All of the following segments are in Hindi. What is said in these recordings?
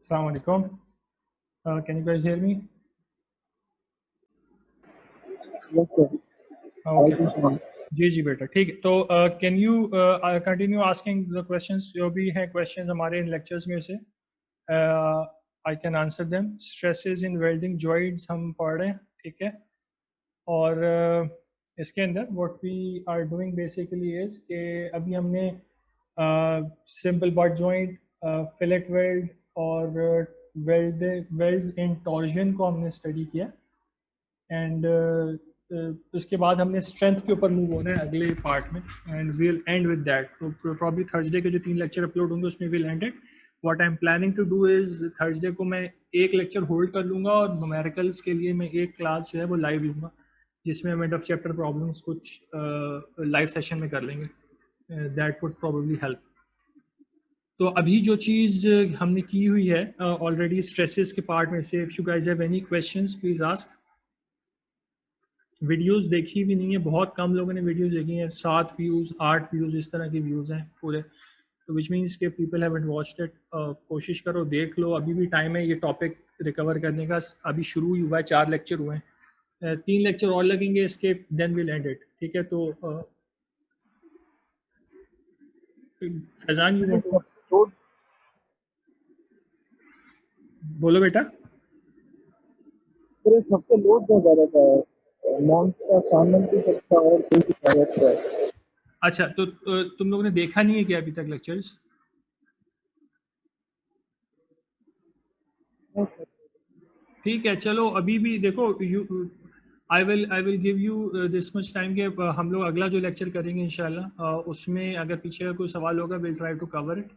Assalamu alaikum. Can you guys hear me? Yes, sir. Okay. जी जी बेटा ठीक है. तो can you continue asking the questions जो भी हैं क्वेश्चंस हमारे इन लेक्चर्स में से I can answer them. Stresses in welding joints हम पढ़ रहे हैं, ठीक है. और इसके अंदर what we are doing basically is कि अभी हमने simple butt joint, fillet weld और वेल्ड्स इन टॉर्जन को हमने स्टडी किया. एंड उसके बाद हमने स्ट्रेंथ के ऊपर मूव होना है अगले पार्ट में. And we'll end with that. तो प्रॉब्ली थर्सडे के जो 3 लेक्चर अपलोड होंगे उसमें we'll end it. What I am planning to do is Thursday को मैं एक लेक्चर होल्ड कर लूँगा और न्यूमेरिकल्स के लिए मैं एक क्लास जो है वो लाइव लूँगा, जिसमें हम एंड ऑफ चैप्टर प्रॉब्लम्स कुछ लाइव सेशन में कर लेंगे. That would probably help. तो अभी जो चीज़ हमने की हुई है ऑलरेडी स्ट्रेसेस के पार्ट में से, if you guys have any questions please ask. Videos देखी भी नहीं है, बहुत कम लोगों ने वीडियोस देखी हैं. 7 व्यूज़ 8 व्यूज़ इस तरह के व्यूज़ हैं पूरे. तो विच मीन्स के पीपल हैवंट वॉच्ड इट. कोशिश करो देख लो, अभी भी टाइम है ये टॉपिक रिकवर करने का. अभी शुरू ही हुआ है, 4 लेक्चर हुए हैं, 3 लेक्चर और लगेंगे इसके, देन विल एंड इट. ठीक है. तो फैजान यू वांट बोलो बेटा. सबसे लोड बहुत ज़्यादा था. मॉन्स का सामने की सकता और कोई सिखाया है. अच्छा, तो तुम लोगों ने देखा नहीं है क्या अभी तक लेक्चर्स? ठीक है, चलो अभी भी देखो. I will give you this much time के हम लोग अगला जो लेक्चर करेंगे इंशाल्लाह उसमें अगर पीछे का कोई सवाल होगा will try to cover it.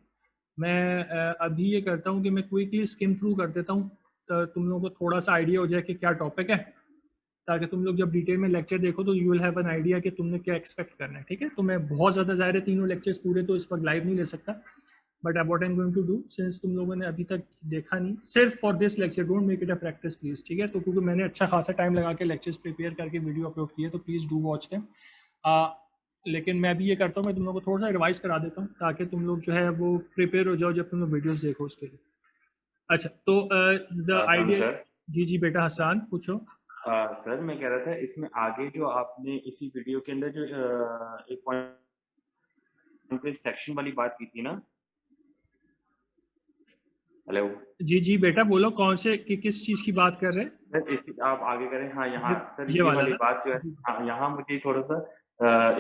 मैं अभी ये करता हूँ कि मैं क्विकली स्किम थ्रू कर देता हूँ, तो तुम लोगों को थोड़ा सा आइडिया हो जाए कि क्या टॉपिक है, ताकि तुम लोग जब डिटेल में लेक्चर देखो तो you will have an idea कि तुमने क्या एक्सपेक्ट करना है. ठीक है. तो मैं बहुत ज़्यादा ज़ाहिर है 3 लेक्चर्स पूरे तो इस वक्त लाइव नहीं ले सकता, but what I am going to do, since तुम लोगों ने अभी तक देखा नहीं, सिर्फ for this lecture don't make it a practice please. ठीक है. तो क्योंकि मैंने अच्छा खासा टाइम लगा के लेक्चर्स प्रिपेयर करके वीडियो अपलोड किए, तो प्लीज़ डू वॉच देम. लेकिन मैं भी ये करता हूँ, मैं तुम लोग को थोड़ा सा रिवाइज करा देता हूँ ताकि तुम लोग जो है वो प्रिपेयर हो जाओ जब तुम लोग वीडियोस देखो उसके लिए. अच्छा, तो द आइडिया. जी जी बेटा हसन पूछो. सर मैं कह रहा था इसमें आगे जो आपने इसी वीडियो के अंदर जो एक पॉइंट पे सेक्शन वाली बात की थी ना. हेलो. जी जी बेटा बोलो, कौन से किस चीज की बात कर रहे हैं? सर आप आगे करें. हाँ यहाँ सर ये वाली बात जो है, हाँ यहाँ मुझे थोड़ा सा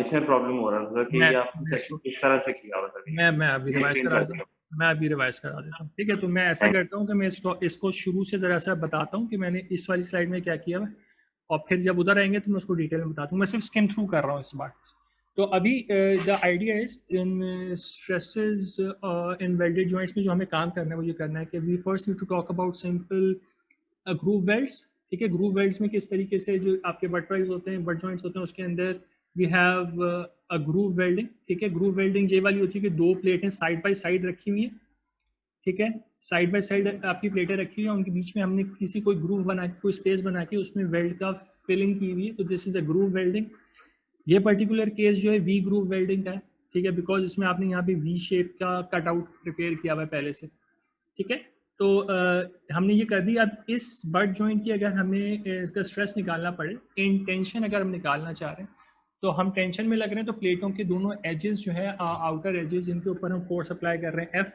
इसमें प्रॉब्लम हो रहा था कि आपने सेक्शन किस तरह से किया हुआ था. मैं अभी रिवाइज करा देता हूँ. ठीक है. तो मैं ऐसा करता हूँ कि मैं इसको शुरू से जरा सा बताता हूँ कि मैंने इस वाली स्लाइड में क्या किया है, और फिर जब उधर आएंगे तो मैं उसको डिटेल में बताता हूँ. मैं सिर्फ स्किम थ्रू कर रहा हूँ इस बात. तो अभी the idea is in stresses in welded joints में जो हमें काम करना है वो ये करना है कि we first need to talk about simple groove welds. ठीक है. ग्रूव वेल्ड्स में किस तरीके से जो आपके बट वाइज होते हैं, बट जॉइंट्स होते हैं, उसके अंदर we have a groove welding. ठीक है. ग्रूव वेल्डिंग ये वाली होती है कि 2 प्लेटें साइड बाय साइड रखी हुई हैं. ठीक है. साइड बाय साइड आपकी प्लेटें रखी हुई हैं, उनके बीच में हमने किसी कोई ग्रूव बना के, कोई स्पेस बना के उसमें वेल्ड का फिलिंग की हुई है. तो this is a groove welding. ये पर्टिकुलर केस जो है वी ग्रूव वेल्डिंग का है. ठीक है. बिकॉज इसमें आपने यहाँ पे वी शेप का कटआउट प्रिपेयर किया हुआ है पहले से. ठीक है. तो हमने ये कर दिया. अब इस बट जॉइंट की अगर हमें इसका स्ट्रेस निकालना पड़े, इन टेंशन अगर हम निकालना चाह रहे हैं, तो हम टेंशन में लग रहे हैं तो प्लेटों के दोनों एजेस जो है आउटर एजेस, इनके ऊपर हम फोर्स अप्लाई कर रहे हैं F.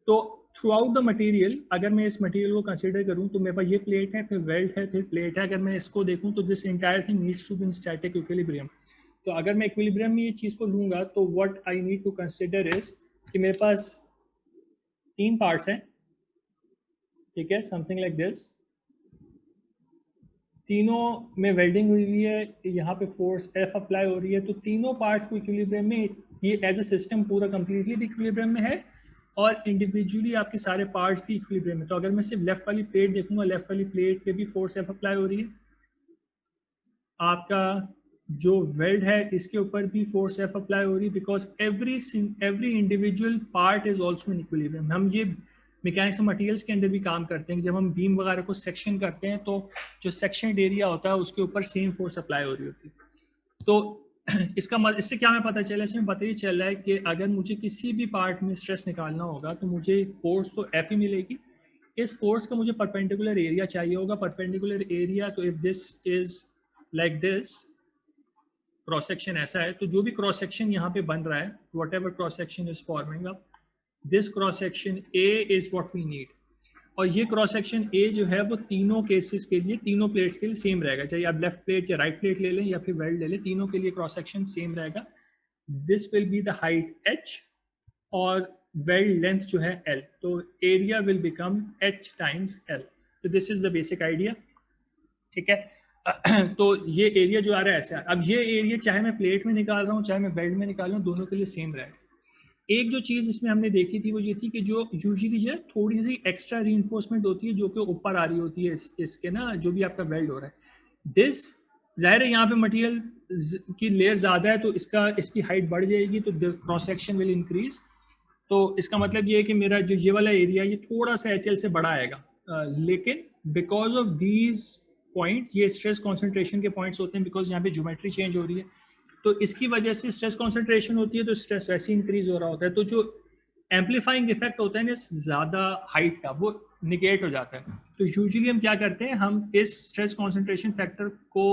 तो थ्रू आउट द मटेरियल अगर मैं इस मटेरियल को कंसीडर करूं तो मेरे पास ये प्लेट है, फिर वेल्ड है, फिर प्लेट है. अगर मैं इसको देखूं तो this entire thing needs to be in static equilibrium. तो अगर मैं इक्विलिब्रियम में ये चीज़ को लूँगा तो what I need to consider is कि मेरे पास 3 पार्ट्स हैं. ठीक है. Something like this. तीनों में वेल्डिंग हुई हुई है, यहाँ पे फोर्स F अप्लाई हो रही है. तो तीनों पार्ट्स को इक्विलिब्रियम में, ये एज अ सिस्टम पूरा कंप्लीटली भी इक्विलिब्रियम में है और इंडिविजुअली आपके सारे पार्ट्स भी इक्विलिब्रियम में. तो अगर मैं सिर्फ लेफ्ट वाली प्लेट देखूंगा, लेफ्ट वाली प्लेट पे भी फोर्स F अप्लाई हो रही है. आपका जो वेल्ड है इसके ऊपर भी फोर्स F अप्लाई हो रही है, because every individual part is also in equilibrium. हम ये मैकेनिक्स ऑफ मटेरियल्स के अंदर भी काम करते हैं कि जब हम बीम वगैरह को सेक्शन करते हैं तो जो सेक्शन एरिया होता है उसके ऊपर सेम फोर्स अप्लाई हो रही होती है. तो इससे क्या हमें पता चला, इसमें पता ही चल रहा है कि अगर मुझे किसी भी पार्ट में स्ट्रेस निकालना होगा तो मुझे फोर्स तो F ही मिलेगी, इस फोर्स का मुझे परपेंडिकुलर एरिया चाहिए होगा। परपेंडिकुलर एरिया, तो if this is like this, cross section ऐसा है, तो जो भी क्रॉस सेक्शन यहाँ पे बन रहा है, whatever cross section is forming up, this cross section A is what we need. और ये क्रॉस सेक्शन ए जो है वो तीनों केसेस के लिए, तीनों प्लेट्स के लिए सेम रहेगा, चाहे आप लेफ्ट प्लेट या राइट प्लेट ले लें या फिर वेल्ड ले लें, तीनों के लिए क्रॉस सेक्शन सेम रहेगा। This will be the height h और वेल्ड लेंथ जो है l, तो area will become h times l। तो this is the basic idea, ठीक है। तो ये एरिया जो आ रहा है ऐसा, अब ये एरिया चाहे मैं प्लेट में निकाल रहा हूँ चाहे मैं वेल्ड में निकाल रहा हूँ, दोनों के लिए सेम रहेगा। एक जो चीज़ इसमें हमने देखी थी वो ये थी कि जो यूजुअली जो है थोड़ी सी एक्स्ट्रा रीइंफोर्समेंट होती है जो कि ऊपर आ रही होती है इसके ना, जो भी आपका वेल्ड हो रहा है। दिस जाहिर है यहाँ पे मटेरियल की लेयर ज़्यादा है तो इसकी हाइट बढ़ जाएगी, तो क्रॉस सेक्शन विल इंक्रीज। तो इसका मतलब ये है कि मेरा जो ये वाला एरिया ये थोड़ा सा HL से बड़ा आएगा, लेकिन बिकॉज ऑफ दीज पॉइंट्स, ये स्ट्रेस कॉन्सेंट्रेशन के पॉइंट्स होते हैं, बिकॉज यहाँ पे ज्योमेट्री चेंज हो रही है, तो इसकी वजह से स्ट्रेस कॉन्सेंट्रेशन होती है, तो स्ट्रेस वैसे इंक्रीज हो रहा होता है। तो जो एम्पलीफाइंग इफेक्ट होता है ना ज़्यादा हाइट का, वो निगेट हो जाता है। तो यूजुअली हम क्या करते हैं, हम इस स्ट्रेस कॉन्सेंट्रेशन फैक्टर को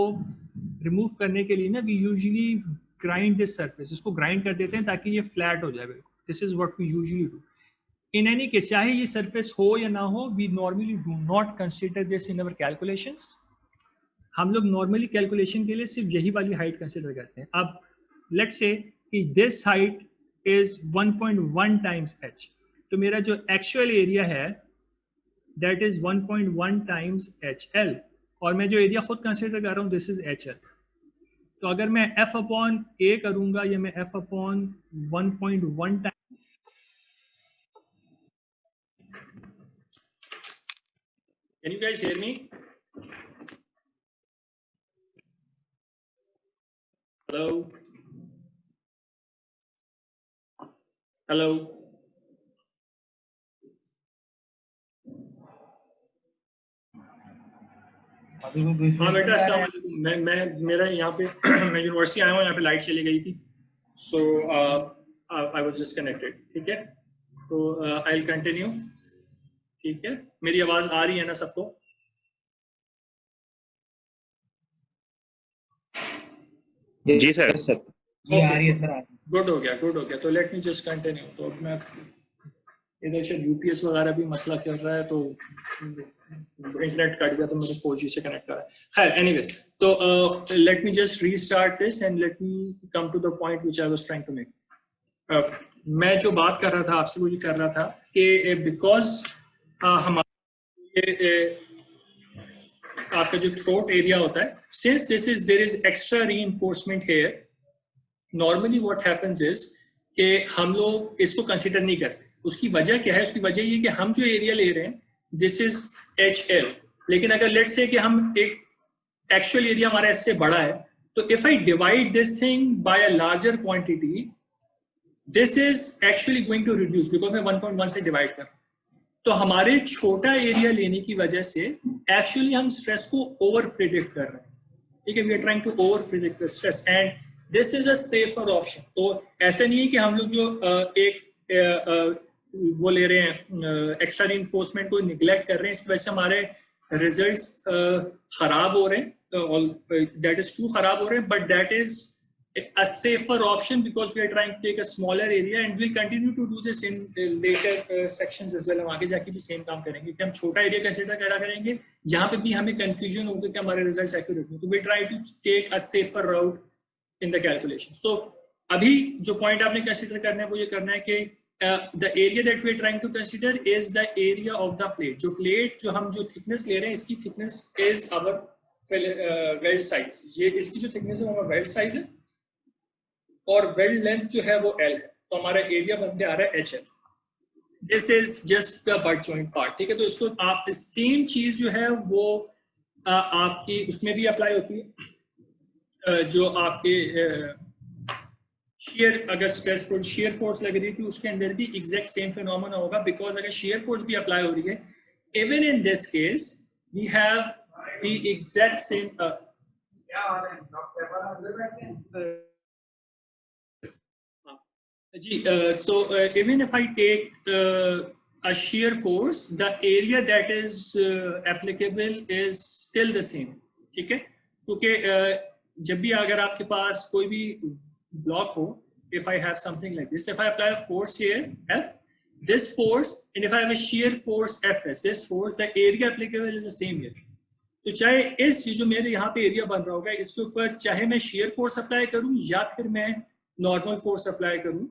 रिमूव करने के लिए ना, we usually grind this surface, इसको ग्राइंड कर देते हैं ताकि ये फ्लैट हो जाए बिल्कुल। This is what we usually do. In any case, चाहे ये सरफेस हो या ना हो, we normally do not consider this in our calculations. हम लोग नॉर्मली कैलकुलेशन के लिए सिर्फ यही वाली हाइट कंसिडर करते हैं। अब लेट्स से कि this height is 1.1 times h, तो मेरा जो एक्चुअल एरिया है दैट इज 1.1 टाइम्स HL, और मैं जो एरिया खुद कंसिडर कर रहा हूँ दिस इज HL। तो अगर मैं F अपॉन A करूंगा या मैं F upon 1.1 time, can you guys hear me? Hello hello, हाँ बेटा अस्सलाम वालेकुम। मैं मेरा यहाँ पे मैं यूनिवर्सिटी आया हूँ, यहाँ पे लाइट चली गई थी, सो आई वाज डिस्कनेक्टेड, ठीक है। तो आई विल कंटिन्यू, ठीक है। मेरी आवाज आ रही है ना सबको? जी सर। गुड हो गया, गुड हो गया। तो लेट मी जस्ट कंटिन्यू। तो अब मैं इधर से यूपीएस वगैरह भी मसला कर रहा है, तो इंटरनेट कट गया तो मैंने 4G से कनेक्ट करा है। खैर एनीवे, तो let me just restart this and let me come to the point which I was trying to make. मैं जो बात कर रहा था आपसे वो ये कर रहा था कि बिकॉज हमारे आपका जो थ्रोट एरिया होता है, since this is there is extra reinforcement here, normally what happens is कि हम लोग इसको कंसीडर नहीं करते। उसकी वजह क्या है? उसकी वजह ये कि हम जो एरिया ले रहे हैं दिस इज HL, लेकिन अगर लेट्स से कि हम एक एक्चुअल एरिया हमारा इससे बड़ा है, तो if I divide this thing by a larger quantity, this is actually going to reduce because मैं 1.1 से डिवाइड कर रहा हूं। तो हमारे छोटा एरिया लेने की वजह से एक्चुअली हम स्ट्रेस को ओवर प्रिडिक्ट कर रहे हैं, ठीक है। We are trying to over predict the stress and this is a safer option. तो ऐसा नहीं है कि हम लोग जो एक वो ले रहे हैं एक्स्ट्रा रीइंफोर्समेंट को निगलेक्ट कर रहे हैं, इसकी वजह से हमारे रिजल्ट्स खराब हो रहे हैं, दैट इज ट्रू, खराब हो रहे हैं, but that is a safer option because we are trying to take a smaller area and we'll continue to do this in later sections as well। हम आगे जाके भी सेम काम करेंगे कि हम छोटा एरिया कंसीडर करा करेंगे जहां पे भी हमें कंफ्यूजन होगा कि हमारे रिजल्ट्स एक्यूरेट हो, तो we try to take a safer route in the calculation। So अभी जो पॉइंट आपने कंसीडर करना है वो ये करना है कि the area that we are trying to consider is the area of the plate। जो प्लेट जो हम जो थिकनेस ले रहे हैं इसकी thickness is our weld size. ये इसकी जो थिकनेस है वो हमारा वेल्ड साइज है और वेल्ड लेंथ जो है वो L है, तो हमारा एरिया बन के आ रहा है HL। This is just the butt joint part, ठीक है। तो इसको आप सेम चीज जो है वो आपकी उसमें भी अप्लाई होती है, जो आपके शेयर, अगर स्ट्रेस फोर्स शेयर फोर्स लग रही थी उसके अंदर भी एग्जैक्ट सेम फिनोमेना होगा, बिकॉज अगर शेयर फोर्स भी अप्लाई हो रही है, even in this case we have the exact same G. So even if I take a shear force, the area that is applicable is still the same. ठीक है, क्योंकि जब भी अगर आपके पास कोई भी ब्लॉक हो, if I have something like this, if I apply a force here F, this force, and if I have a shear force Fs, this force, the area applicable is the same here. तो चाहे इस जो मेरे यहाँ पे एरिया बन रहा होगा इसके ऊपर चाहे मैं shear force अप्लाई करूँ या फिर मैं नॉर्मल फोर्स अप्लाई करूँ,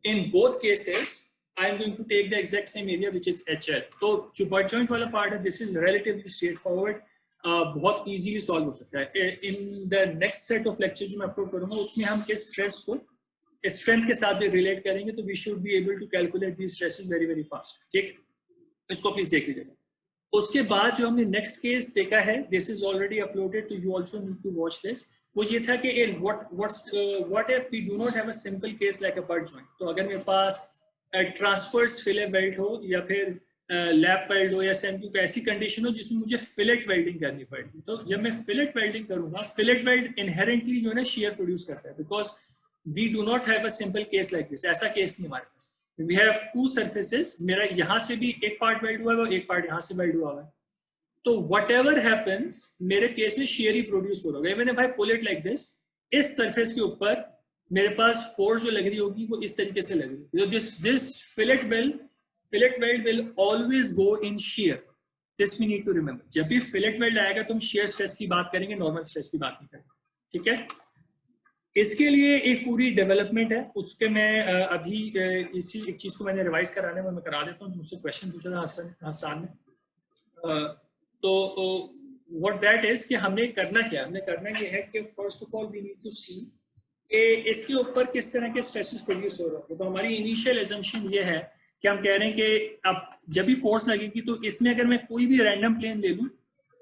in both cases I am going to take the exact same area which is HL. तो जो butt joint वाला part है, this is relatively straightforward, बहुत easily solve हो सकता है. In the next set of lectures जो मैं अपलोड करूँगा उसमें हम इस stress को strength के साथ भी relate करेंगे, तो we should be able to calculate these stresses very very fast. ठीक, इसको प्लीज देख लीजिएगा. उसके बाद जो हमने नेक्स्ट केस देखा है, दिस इज ऑलरेडी अपलोडेड, तो you also need to watch this. वो ये था कि what if we do not have a simple case like a butt joint. तो अगर मेरे पास ट्रांसवर्स फिलेट वेल्ड हो या फिर लैप वेल्ड हो या सेंट्रू को ऐसी कंडीशन हो जिसमें मुझे फिलेट वेल्डिंग करनी पड़ती, तो जब मैं फिलेट वेल्डिंग करूंगा, फिलेट वेल्ड इनहेरेंटली जो है ना शेयर प्रोड्यूस करता है, because we do not have a simple case like this. ऐसा केस नहीं हमारे पास. We have two surfaces, मेरा यहाँ से भी एक पार्ट वेल्ड हुआ है और एक पार्ट यहाँ से वेल्ड हुआ है, तो whatever happens मेरे केस में शेयर ही प्रोड्यूस हो रहा है. Even if I pull it like this, इस सरफेस के ऊपर मेरे पास फोर्स जो लग रही होगी वो इस तरीके से लग रही है. This fillet weld will always go in shear. This we need to remember. जब भी fillet weld आएगा तो हम shear stress की बात करेंगे, नॉर्मल स्ट्रेस की बात नहीं करेंगे. ठीक है, इसके लिए एक पूरी डेवलपमेंट है, उसके मैं अभी इसी एक चीज को मैंने रिवाइज कराने में मैं करा देता हूँ. मुझसे क्वेश्चन पूछा था हसन ने, तो व्हाट दैट इज कि हमने करना ये है कि first of all we need to see कि इसके ऊपर किस तरह के स्ट्रेसेस प्रोड्यूस हो रहे हैं. तो हमारी इनिशियल एजम्पशन ये है कि हम कह रहे हैं कि अब जब भी फोर्स लगेगी तो इसमें अगर मैं कोई भी रैंडम प्लेन ले लूँ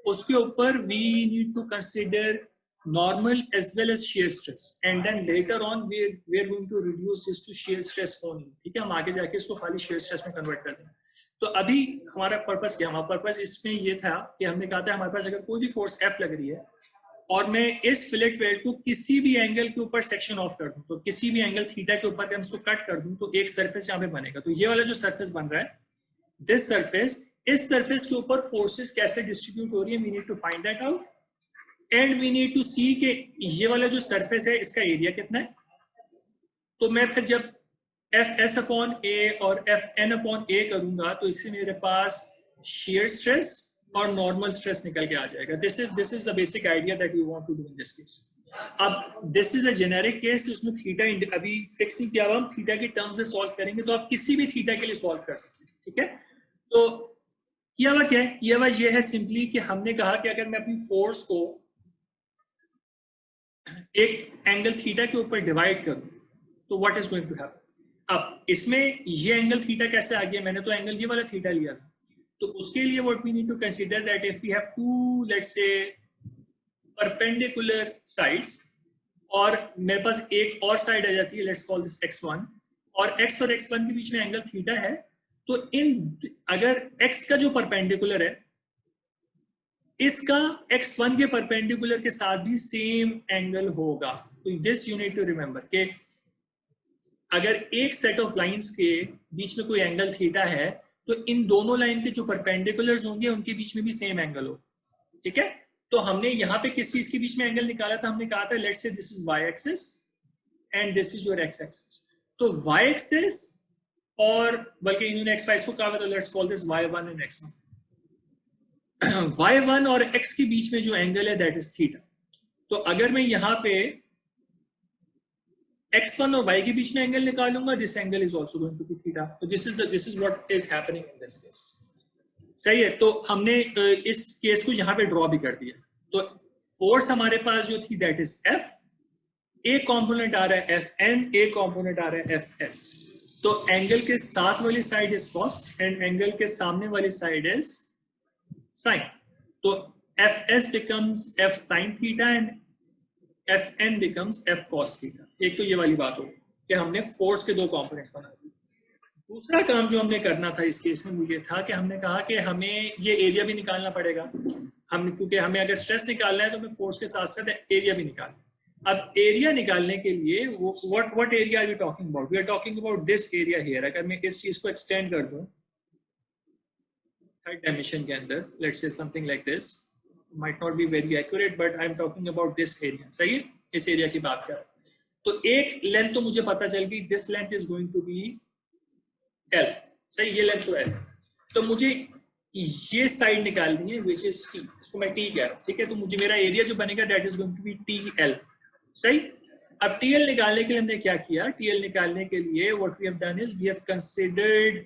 उसके ऊपर we need to consider normal as well as shear stress, and then later on we are going to reduce this to shear stress only. ठीक है, हम आगे जाके इसको खाली shear stress में कन्वर्ट कर देंगे. तो अभी हमारा पर्पस क्या, हमारा पर्पस इसमें ये था कि हमने कहा था हमारे पास अगर कोई भी फोर्स F लग रही है और मैं इस फिलेट वेल्ड को किसी भी एंगल के ऊपर सेक्शन ऑफ कर दूं, तो किसी भी एंगल थीटा के ऊपर मैं इसको कट कर दूं तो एक सरफेस यहाँ पे बनेगा. तो ये वाला जो सरफेस बन रहा है, दिस सरफेस, इस सरफेस के ऊपर फोर्सेस कैसे डिस्ट्रीब्यूट हो रही है, we need to find that out. And we need to see कि ये वाला जो सरफेस है इसका एरिया कितना है. तो मैं फिर जब Fs अपॉन ए और Fn अपॉन ए करूंगा तो इससे मेरे पास shear stress और नॉर्मल स्ट्रेस निकल के आ जाएगा. This is the basic idea that we want to do in this case. अब this is a generic case, उसमें थीटा अभी फिक्स नहीं किया हुआ, हम थीटा के टर्म्स में सॉल्व करेंगे, तो आप किसी भी थीटा के लिए सॉल्व कर सकते हैं. ठीक है, तो किया हुआ क्या है, किया हुआ ये है सिंपली कि हमने कहा कि अगर मैं अपनी फोर्स को एक एंगल थीटा के ऊपर डिवाइड करूं तो what is going to happen. अब इसमें ये एंगल थीटा कैसे आ गया, मैंने तो एंगल ये वाला थीटा लिया था, तो उसके लिए what we need to consider that if we have to let's say perpendicular sides और मेरे पास एक और साइड आ जाती है, लेट्स कॉल दिस x1, और x और x1 के बीच में एंगल थीटा है, तो अगर x का जो परपेंडिकुलर है इसका x1 के परपेंडिकुलर के साथ भी सेम एंगल होगा. तो this you need to remember कि अगर एक सेट ऑफ लाइंस के बीच में कोई एंगल थीटा है तो इन दोनों लाइन के जो परपेंडिकुलर्स होंगे उनके बीच में भी सेम एंगल हो. ठीक है, तो हमने यहाँ पे किस चीज के बीच में एंगल निकाला था, हमने कहा था let's say this is y axis and this is your x axis. तो y एक्सिस और बल्कि इन्होंने x y को कहा, तो let's call this y1 and x1. y1 और x के बीच में जो एंगल है दैट इज थीटा. तो अगर मैं यहाँ पे x1 और y के बीच में एंगल निकालूंगा, this angle is also going to be theta. तो this is what is happening in this case. सही है, तो हमने इस केस को यहाँ पे ड्रॉ भी कर दिया. तो फोर्स हमारे पास जो थी दैट इज F, एक कॉम्पोनेंट आ रहा है Fn, एक कॉम्पोनेंट आ रहा है Fs. तो एंगल के साथ वाली side is cos and angle के सामने वाली साइड इज sin. तो Fs becomes F sin theta and Fn becomes F cos theta. एक तो ये वाली बात हो कि हमने फोर्स के दो कंपोनेंट्स बना दिए. दूसरा काम जो हमने करना था इस केस में मुझे था कि हमने कहा कि हमें ये एरिया भी निकालना पड़ेगा. क्योंकि हमें अगर स्ट्रेस निकालना है तो हमें फोर्स के साथ साथ एरिया भी निकालना है. अब एरिया निकालने के लिए वो what area are we talking about? We are talking about this area here. अगर मैं इस चीज को एक्सटेंड कर दूं थर्ड डायमेंशन के अंदर, let's say something like this, might not be very accurate but I am talking about this area, सही है, इस एरिया की बात कर। तो एक लेंथ तो मुझे पता चल गई, this length is going to be L, सही, ये लेंथ तो एल। तो मुझे ये साइड निकालनी है विच इज टी, इसको मैं टी कह रहा हूं, ठीक है। तो मुझे मेरा एरिया जो बनेगा that is going to be T L, सही। अब टीएल निकालने के लिए हमने क्या किया? टीएल निकालने के लिए what we have done is we have considered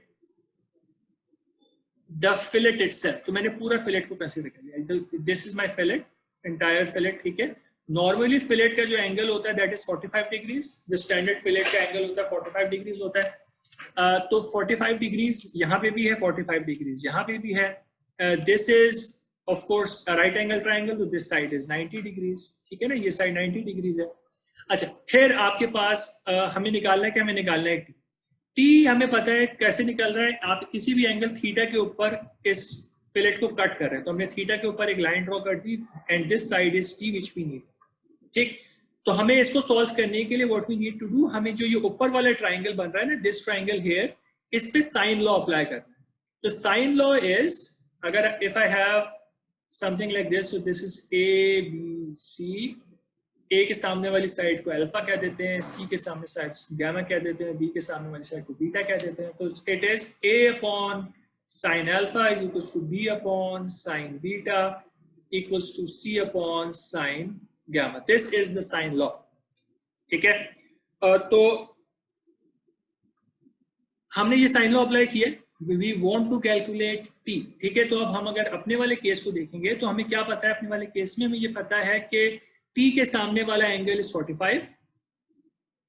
the fillet itself. तो मैंने पूरा फिलेट को कंसीडर कर लिया, this is my fillet, entire fillet, ठीक है। नॉर्मली फिलेट का जो एंगल होता है दैट इज 45 डिग्रीज, जो स्टैंडर्ड फिलेट का एंगल होता है 45 डिग्रीज होता है। तो 45 डिग्रीज यहाँ पे भी है, 45 डिग्रीज यहाँ पे भी है। This is of course right angle triangle, तो दिस साइड इज 90 डिग्रीज, ठीक है ना, ये साइड 90 डिग्रीज है। अच्छा, फिर आपके पास हमें निकालना है, क्या हमें निकालना है टी हमें पता है कैसे निकल रहा है। आप किसी भी एंगल थीटा के ऊपर इस फिलेट को कट कर रहे हैं, तो हमने थीटा के ऊपर एक लाइन ड्रॉ कर दी and this side is T which we need, ठीक। तो हमें इसको सॉल्व करने के लिए what we need to do, हमें जो ये ऊपर वाला ट्राइंगल बन रहा है ना, दिस ट्राइंगल हियर, इस पे साइन लॉ अप्लाई करना है। तो साइन लॉ इज, अगर if I have something like this, so this is A B C, A के सामने वाली साइड को अल्फा कह देते हैं, सी के सामने साइड गामा कह देते हैं, बी के सामने वाली साइड को बीटा कह देते हैं। तो it is A upon sine alpha is equals to B upon sine beta equals to C upon sine gamma. This is the sine law, ठीक है। तो हमने ये साइन लॉ अप्लाई किया, we want to calculate T, ठीक है। तो अब हम अगर अपने वाले केस को देखेंगे तो हमें क्या पता है, अपने वाले केस में हमें ये पता है कि टी के सामने वाला एंगल इज 45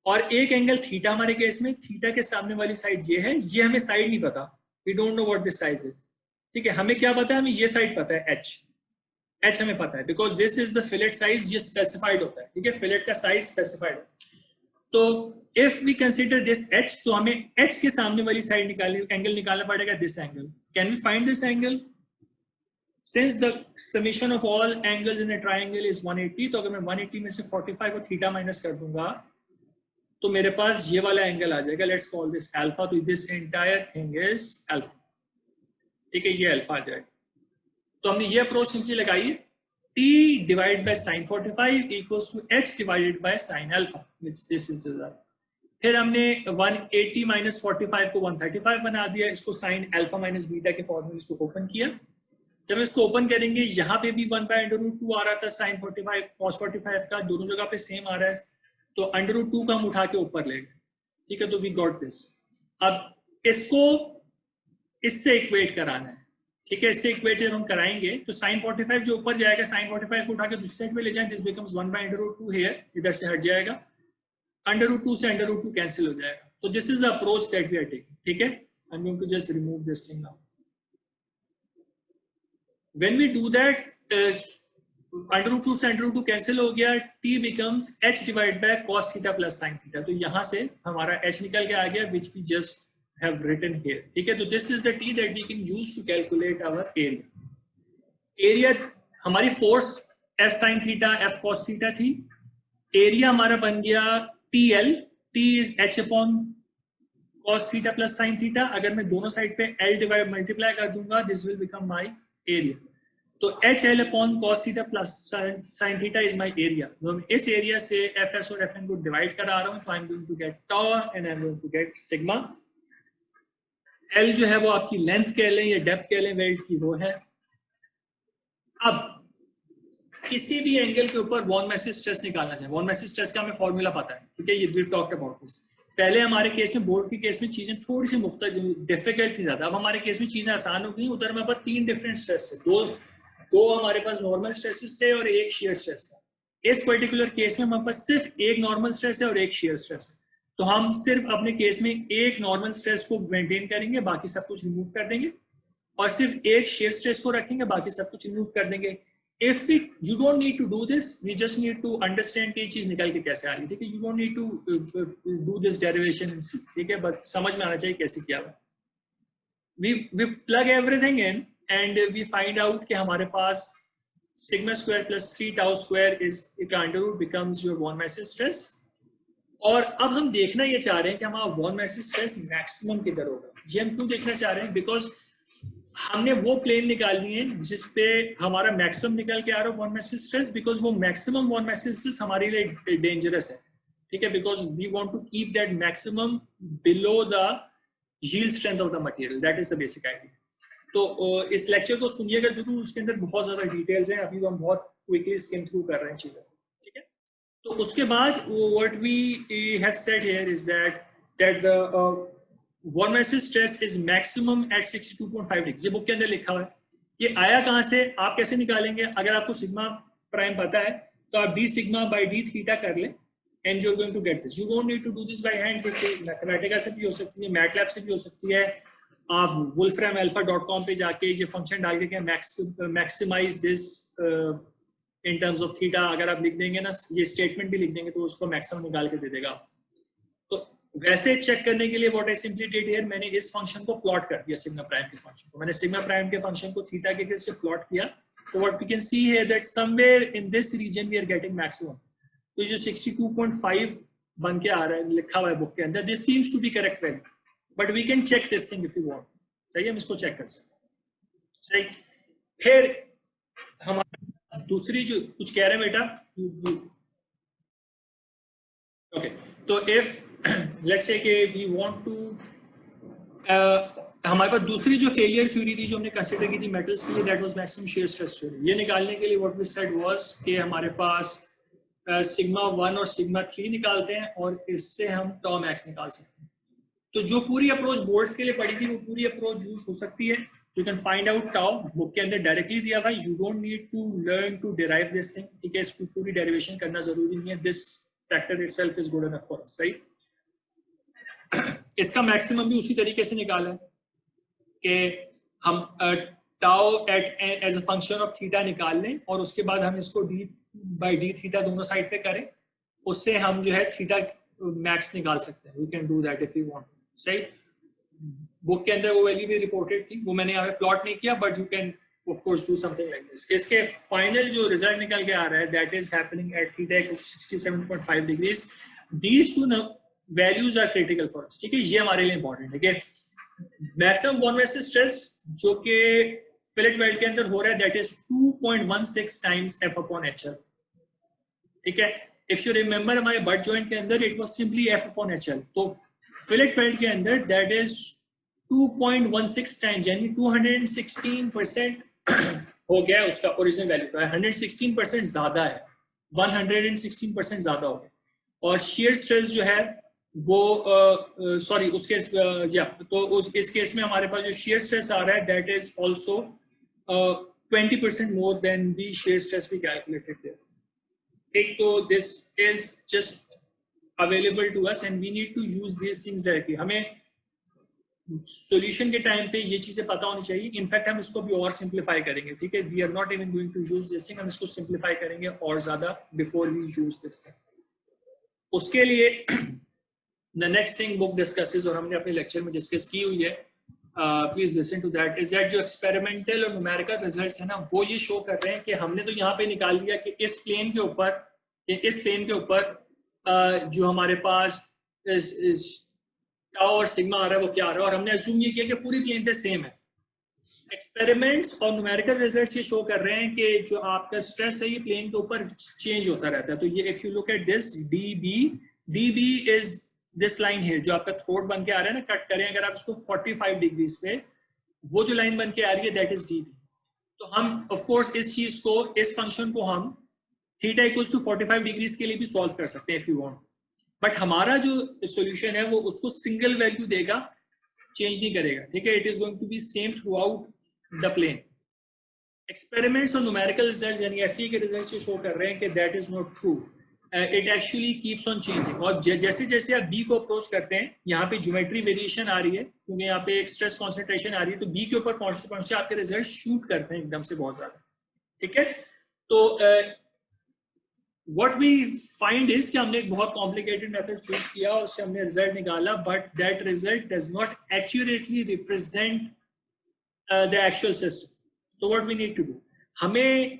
और एक एंगल थीटा, हमारे केस में थीटा के सामने वाली साइड ये है, ये हमें साइड नहीं पता, we don't know what this size is, ठीक है। हमें क्या पता है, हमें ये साइड पता है एच हमें पता है, because this is the fillet size, ये स्पेसिफाइड होता है, ठीक है, फिलेट का साइज स्पेसिफाइड है। तो if we consider this H, तो हमें एच के सामने वाली साइड निकालने, एंगल निकालना पड़ेगा, this angle. Can we find this angle? Since the summation of all angles in a triangle is 180, तो अगर मैं 180 में से 45 को थीटा माइनस कर दूंगा तो मेरे पास ये वाला एंगल आ जाएगा, लेट्स कॉल दिस अल्फा। तो this entire thing is alpha, ठीक है, ये अल्फा आ जाएगा। तो हमने ये अप्रोच सिंपली लगाई है, t divide by sin 45 equals to h divided by sin alpha, which this is. फिर हमने 180 माइनस 45 को 135 बना दिया, इसको sin अल्फा माइनस बीटा के फॉर्मूले से ओपन किया। जब इसको ओपन करेंगे, यहाँ पे भी 1/√2 आ रहा था sin 45 cos 45 का, दोनों जगह पे सेम आ रहा है, तो √2 का हम उठा के ऊपर ले गए, ठीक है। तो वी गॉट दिस। अब इसको इससे इक्वेट कराना है, ठीक है। इससे इक्वेट जब हम कराएंगे तो sin 45 जो ऊपर जाएगा, sin 45 को उठा के दूसरी साइड पे ले जाएं, दिस बिकम्स 1/√2 हियर, इधर से हट जाएगा, √2 से √2 कैंसिल हो जाएगा। तो this is the approach that we are taking, ठीक है। I am going to just remove this thing now. When we do that, √2 से √2 कैंसिल हो गया, t becomes h divided by cos theta plus sin theta। तो यहाँ से हमारा h निकल के आ गया, which we just have written here, ठीक है। तो this is the t that we can use to calculate our area। Area हमारी force f sin theta, f cos theta थी। एरिया हमारा बन गया TL, t is h upon cos theta plus sin theta। अगर मैं दोनों साइड पे l डिवाइड मल्टीप्लाई कर दूंगा, this will become my area। तो H L upon cos theta plus sine theta is my area. तो मैं इस एरिया से एफ एस और एफ एन को डिवाइड करा रहा हूं, तो I am going to get tau and I am going to get sigma. L जो है वो आपकी लेंथ कह लें या डेप्थ कह लें वेल्ड की, वो है। अब किसी भी एंगल के ऊपर वॉन मैसेज स्ट्रेस निकालना चाहिए, वॉन मैसेज स्ट्रेस का हमें फॉर्मूला पता है, ठीक है, ये वी टॉक्ड अबाउट दिस। पहले हमारे केस में, बोर्ड के केस में चीजें थोड़ी सी डिफिकल्ट थी ज्यादा, अब हमारे केस में चीजें आसान हो गई। उधर हमारे पास 3 डिफरेंट स्ट्रेस है, दो हमारे पास नॉर्मल स्ट्रेसेस थे और एक शेयर स्ट्रेस था। इस पर्टिकुलर केस में हमारे पास सिर्फ एक नॉर्मल स्ट्रेस है और एक शेयर स्ट्रेस है। तो हम सिर्फ अपने केस में एक नॉर्मल स्ट्रेस को मेंटेन करेंगे, बाकी सब कुछ रिमूव कर देंगे, और सिर्फ एक शेयर स्ट्रेस को रखेंगे, बाकी सब कुछ रिमूव कर देंगे। If you don't need to do this, we just need to understand कि ये चीज निकल के कैसे आ रही है, ठीक है। You don't need to do this derivation in C, ठीक है, बस समझ में आना चाहिए कैसे किया हुआ। We plug everything in and we find out कि हमारे पास sigma square plus 3 tau square is का under root becomes your von Mises stress। और अब हम देखना ये चाह रहे हैं कि हमारा von Mises stress मैक्सिमम किधर होगा। ये हम क्यों देखना चाह रहे हैं? बिकॉज हमने वो प्लेन निकालनी है जिसपे हमारा मैक्सिमम निकल के आ रहा है von Mises स्ट्रेस, बिकॉज वो मैक्सिमम von Mises स्ट्रेस हमारे लिए डेंजरस है, ठीक है, because we want to keep that maximum below the yield strength of the material. That is the basic idea. तो इस लेक्चर को सुनिएगा जरूर, उसके अंदर बहुत ज्यादा डिटेल्स हैं, अभी हम बहुत क्विकली स्किम थ्रू कर रहे हैं चीजें, ठीक है। तो उसके बाद what we have said here is that the von Mises stress is maximum at 62.5 degree. ये बुक के अंदर लिखा हुआ है। ये आया कहां से, आप कैसे निकालेंगे? अगर आपको सिग्मा प्राइम पता है तो आप d sigma by d theta कर लें and you are going to get this. You don't need to do this by hand, which is Mathematica से भी हो सकती है, मैटलैब से भी हो सकती है। आप wolframalpha.com पे जाके ये फंक्शन डाल के maximize this in terms of theta अगर आप लिख देंगे ना, ये स्टेटमेंट भी लिख देंगे तो उसको मैक्सिमम निकाल के दे देगा। तो वैसे चेक करने के लिए what I simply did here, मैंने इस फंक्शन को प्लॉट कर दिया, सिग्मा प्राइम के फंक्शन को। मैंने सिग्मा प्राइम के फंक्शन को थीटा के केस से प्लॉट किया, तो what we can see here that somewhere in this region we are getting maximum. तो जो 62.5 बन के आ रहा है, लिखा हुआ है बुक के अंदर, this seems to be correct value, but we can check this thing if you want. सही, हम इसको चेक कर सकते हैं। सही, फिर हमारा दूसरी जो कुछ कह रहे हैं बेटा, ओके, तो इफ लेट्स से कि वी वांट टू, हमारे पास दूसरी जो फेलियर थ्योरी थी जो हमने कंसीडर की थी मेटल्स के लिए, that was maximum shear stress theory. ये निकालने के लिए व्हाट वी सेड वाज कि हमारे पास सिग्मा 1 और सिग्मा 3 निकालते हैं और इससे हम टाउ मैक्स निकाल सकते हैं। तो जो पूरी अप्रोच बोर्ड्स के लिए पड़ी थी वो पूरी अप्रोच यूज हो सकती है। You can find out tau, book के अंदर डायरेक्टली दिया हुआ है, you don't need to learn to derive this thing, ठीक है, इसकी पूरी डेरिवेशन करना जरूरी नहीं है। This factor itself is good enough for us. सही, इसका मैक्सिमम भी उसी तरीके से निकाला है कि हम tau at as a function of theta निकाल लें और उसके बाद हम इसको d बाय d थीटा दोनों साइड पे करें, उससे हम जो है थीटा मैक्स निकाल सकते हैं। You can do that if you want. सही, बुक के अंदर वो वैल्यू भी रिपोर्टेड थी, वो मैंने यहाँ पे प्लॉट नहीं किया, but you can of course do something like this. इसके फाइनल जो रिजल्ट निकल के आ रहा है that is happening at theta equals 67.5 degrees. These two values are critical for us, ठीक है, ये हमारे लिए इंपॉर्टेंट है कि मैक्सिमम von Mises स्ट्रेस जो कि फिलेट वेल्ड के अंदर हो रहा है that is 2.16 times F upon HL, ठीक है। इफ यू रिमेंबर हमारे बट जॉइंट के अंदर it was simply F upon HL, तो फिलेट वेल्ड के अंदर दैट इज 2.16 टाइम्स, यानी 216% हो गया उसका ओरिजिनल वैल्यू का, 116% ज्यादा है, 116% ज्यादा हो गया। और शेयर स्ट्रेस जो है वो सॉरी उस केस या तो इस केस में हमारे पास जो शेयर स्ट्रेस आ रहा है that is also 20% more than the shear stress we calculated there. ठीक, तो this is just available to us and we need to use this things directly. हमें सॉल्यूशन के टाइम पे ये चीजें पता होनी चाहिए। इनफैक्ट हम इसको भी और सिंप्लीफाई करेंगे, ठीक है, we are not even going to use this thing, हम इसको सिंप्लीफाई करेंगे और ज्यादा before we use this thing. उसके लिए the next thing book discusses और हमने अपने लेक्चर में डिस्कस की हुई है, please listen to that, is that जो एक्सपेरिमेंटल और न्यूमेरिकल रिजल्ट्स है ना वो ये शो कर रहे हैं कि हमने तो यहाँ पे निकाल लिया कि इस प्लेन के ऊपर जो हमारे पास टाउ और सिग्मा आ रहा है वो क्या आ रहा है, और हमने अज्यूम ये किया कि पूरी प्लेन पे सेम है। एक्सपेरिमेंट्स और न्यूमेरिकल रिजल्ट्स ये शो कर रहे हैं कि जो आपका स्ट्रेस है ये प्लेन के ऊपर चेंज होता रहता है। तो ये if you look at this dB is this line है जो आपका थ्रोट बन के आ रहा है ना, कट करें अगर आप इसको 45 डिग्रीज पे, वो जो लाइन बन के आ रही है दैट इज dB। तो हम ऑफ कोर्स इस चीज को, इस फंक्शन को हम थीटा इक्वल्स टू 45 डिग्रीज के लिए भी सॉल्व कर सकते हैं इफ यू वांट, बट हमारा जो सॉल्यूशन है वो उसको सिंगल वैल्यू देगा, चेंज नहीं करेगा, ठीक है, it is going to be same throughout the plane. Experiments और न्यूमेरिकल रिजल्ट्स यानी FE के रिजल्ट्स ये शो कर रहे हैं कि that is not true, it actually keeps on changing. और जैसे जैसे आप B को अप्रोच करते हैं, यहाँ पे ज्योमेट्री वेरिएशन आ रही है क्योंकि यहाँ पे एक स्ट्रेस कॉन्सेंट्रेशन आ रही है, तो B के ऊपर पहुंचते पहुंचते आपके रिजल्ट शूट करते हैं एकदम से बहुत ज्यादा, ठीक है। तो what we find is कि हमने एक बहुत complicated method choose किया और उससे हमने result निकाला, but that result does not accurately represent the actual system. So what we need to do, हमें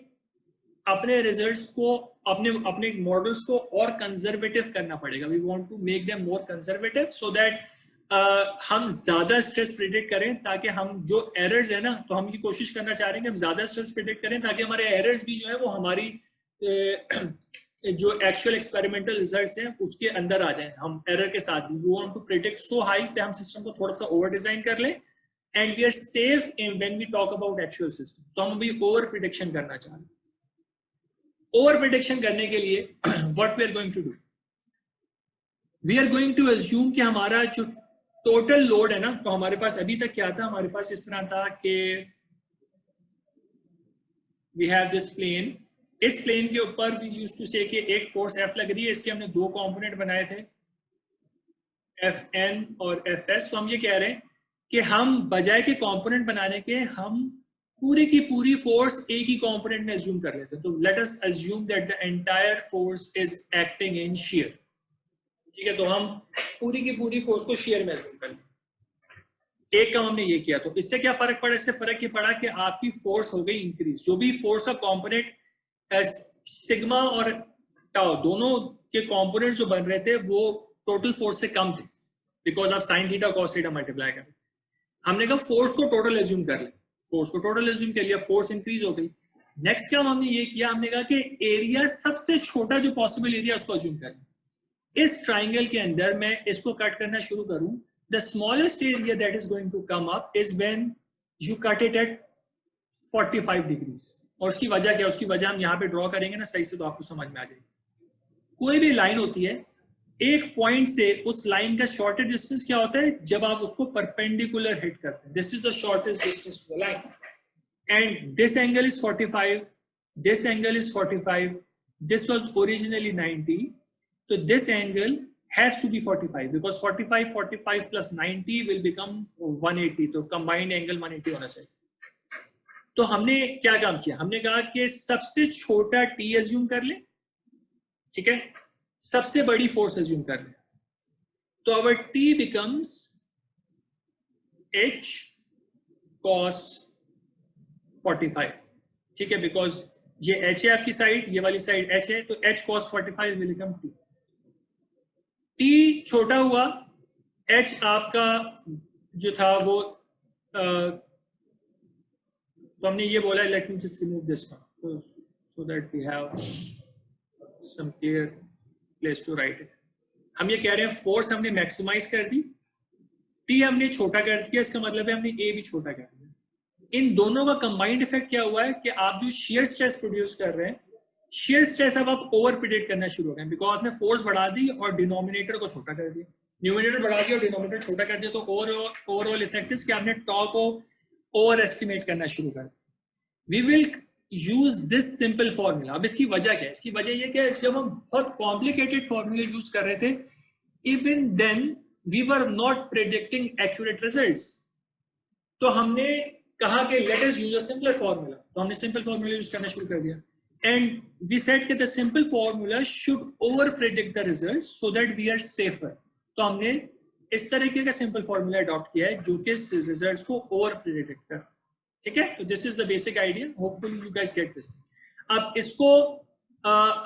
अपने रिजल्ट्स को अपने मॉडल्स को और कंजर्वेटिव करना पड़ेगा. We want to make them more conservative so that हम ज्यादा स्ट्रेस प्रिडिक्ट करें, ताकि हम जो एरर्स है ना, तो हम ये कोशिश करना चाह रहे हैं कि हम ज्यादा स्ट्रेस प्रिडिक्ट करें ताकि हमारे एरर्स भी जो है वो हमारी जो एक्चुअल एक्सपेरिमेंटल रिजल्ट्स हैं उसके अंदर आ जाएं, हम एरर के साथ भी. We want to predict so high कि हम सिस्टम को थोड़ा सा ओवर डिजाइन कर लें and we are safe in when we talk about actual system. So हम अभी ओवर प्रिडिक्शन करना चाह रहे हैं. ओवर प्रिडिक्शन करने के लिए what we are going to do, we are going to assume कि हमारा जो टोटल लोड है ना, तो हमारे पास अभी तक क्या था, हमारे पास इस तरह था कि वी हैव दिस प्लेन. इस प्लेन के ऊपर वी यूज्ड टू से कि एक फोर्स एफ लग रही है, इसके हमने दो कंपोनेंट बनाए थे, एफ एन और एफ एस. तो हम ये कह रहे हैं कि हम बजाय के कंपोनेंट बनाने के हम पूरी की पूरी फोर्स एक ही कंपोनेंट में अज्यूम कर लेते हैं. तो let us assume that the entire force is acting in shear. ठीक है, तो हम पूरी की पूरी फोर्स को शेयर में अज्यूम कर लें. एक काम हमने ये किया, तो इससे क्या फर्क पड़ा? इससे फर्क ये पड़ा कि आपकी फोर्स हो गई इंक्रीज. जो भी फोर्स का कंपोनेंट सिग्मा और टाउ दोनों के कंपोनेंट्स जो बन रहे थे वो टोटल फोर्स से कम थे, बिकॉज आप sine theta cos theta multiply करें. हमने कहा फोर्स को टोटल अज्यूम कर ले, फोर्स को टोटल अज्यूम कर लिया, फोर्स इंक्रीज हो गई. नेक्स्ट काम हमने ये किया, हमने कहा कि एरिया सबसे छोटा जो पॉसिबल एरिया उसको अज्यूम कर लें. इस ट्राइंगल के अंदर मैं इसको कट करना शुरू करूं, the smallest area that is going to come up is when you cut it at 45 degrees. और उसकी वजह क्या है? उसकी वजह हम यहाँ पे ड्रॉ करेंगे ना सही से, तो आपको समझ में आ जाएगी. कोई भी लाइन होती है, एक पॉइंट से उस लाइन का शॉर्टेस्ट डिस्टेंस क्या होता है? जब आप उसको परपेंडिकुलर हिट करते हैं. This is the shortest distance to the line, and this angle is 45, this angle is 45, this was originally 90. So this angle has to be 45 because 45 plus 90 will become 180. तो combined angle 180 होना चाहिए. तो हमने क्या काम किया? हमने कहा कि सबसे छोटा t अज्यूम कर ले, ठीक है, सबसे बड़ी फोर्स अज्यूम कर ले. तो our t becomes h cos 45. ठीक है, बिकॉज ये h है आपकी साइड, ये वाली साइड h है, तो h cos 45 will become t. t छोटा हुआ, h आपका जो था वो तो हमने ये बोला let me just remove this one so that we have some clear place to write it. हम ये कह रहे हैं फोर्स हमने मैक्सिमाइज कर दी, t हमने छोटा कर दिया, इसका मतलब है हमने a भी छोटा कर दिया. इन दोनों का कंबाइंड इफेक्ट क्या हुआ है कि आप जो शेयर स्ट्रेस प्रोड्यूस कर रहे हैं, शेयर स्ट्रेस अब आप ओवर प्रिडिक्ट करना शुरू हो गए, बिकॉज आपने फोर्स बढ़ा दी और डिनोमिनेटर को छोटा कर दिया, न्यूमिनेटर बढ़ा दिया और डिनोमिनेटर छोटा कर दिया. तो ओवरऑल इफेक्ट इज कि आपने टॉ को ओवर एस्टिमेट करना शुरू कर दिया. We will use this simple formula. अब इसकी वजह क्या है? इसकी वजह ये कि जब हम बहुत कॉम्प्लिकेटेड फॉर्मूले यूज कर रहे थे, even then we were not predicting accurate results. तो हमने कहा कि let us use a simpler formula. तो हमने सिंपल फॉर्मूला यूज करना शुरू कर दिया. And we said that the simple formula should over predict the results so that we are safer. तो हमने इस तरीके का सिंपल फॉर्मूला अडॉप्ट किया है जो कि रिजल्ट्स को ओवर प्रिडिक्ट कर. ठीक है, तो this is the basic idea. Hopefully you guys get this. अब इसको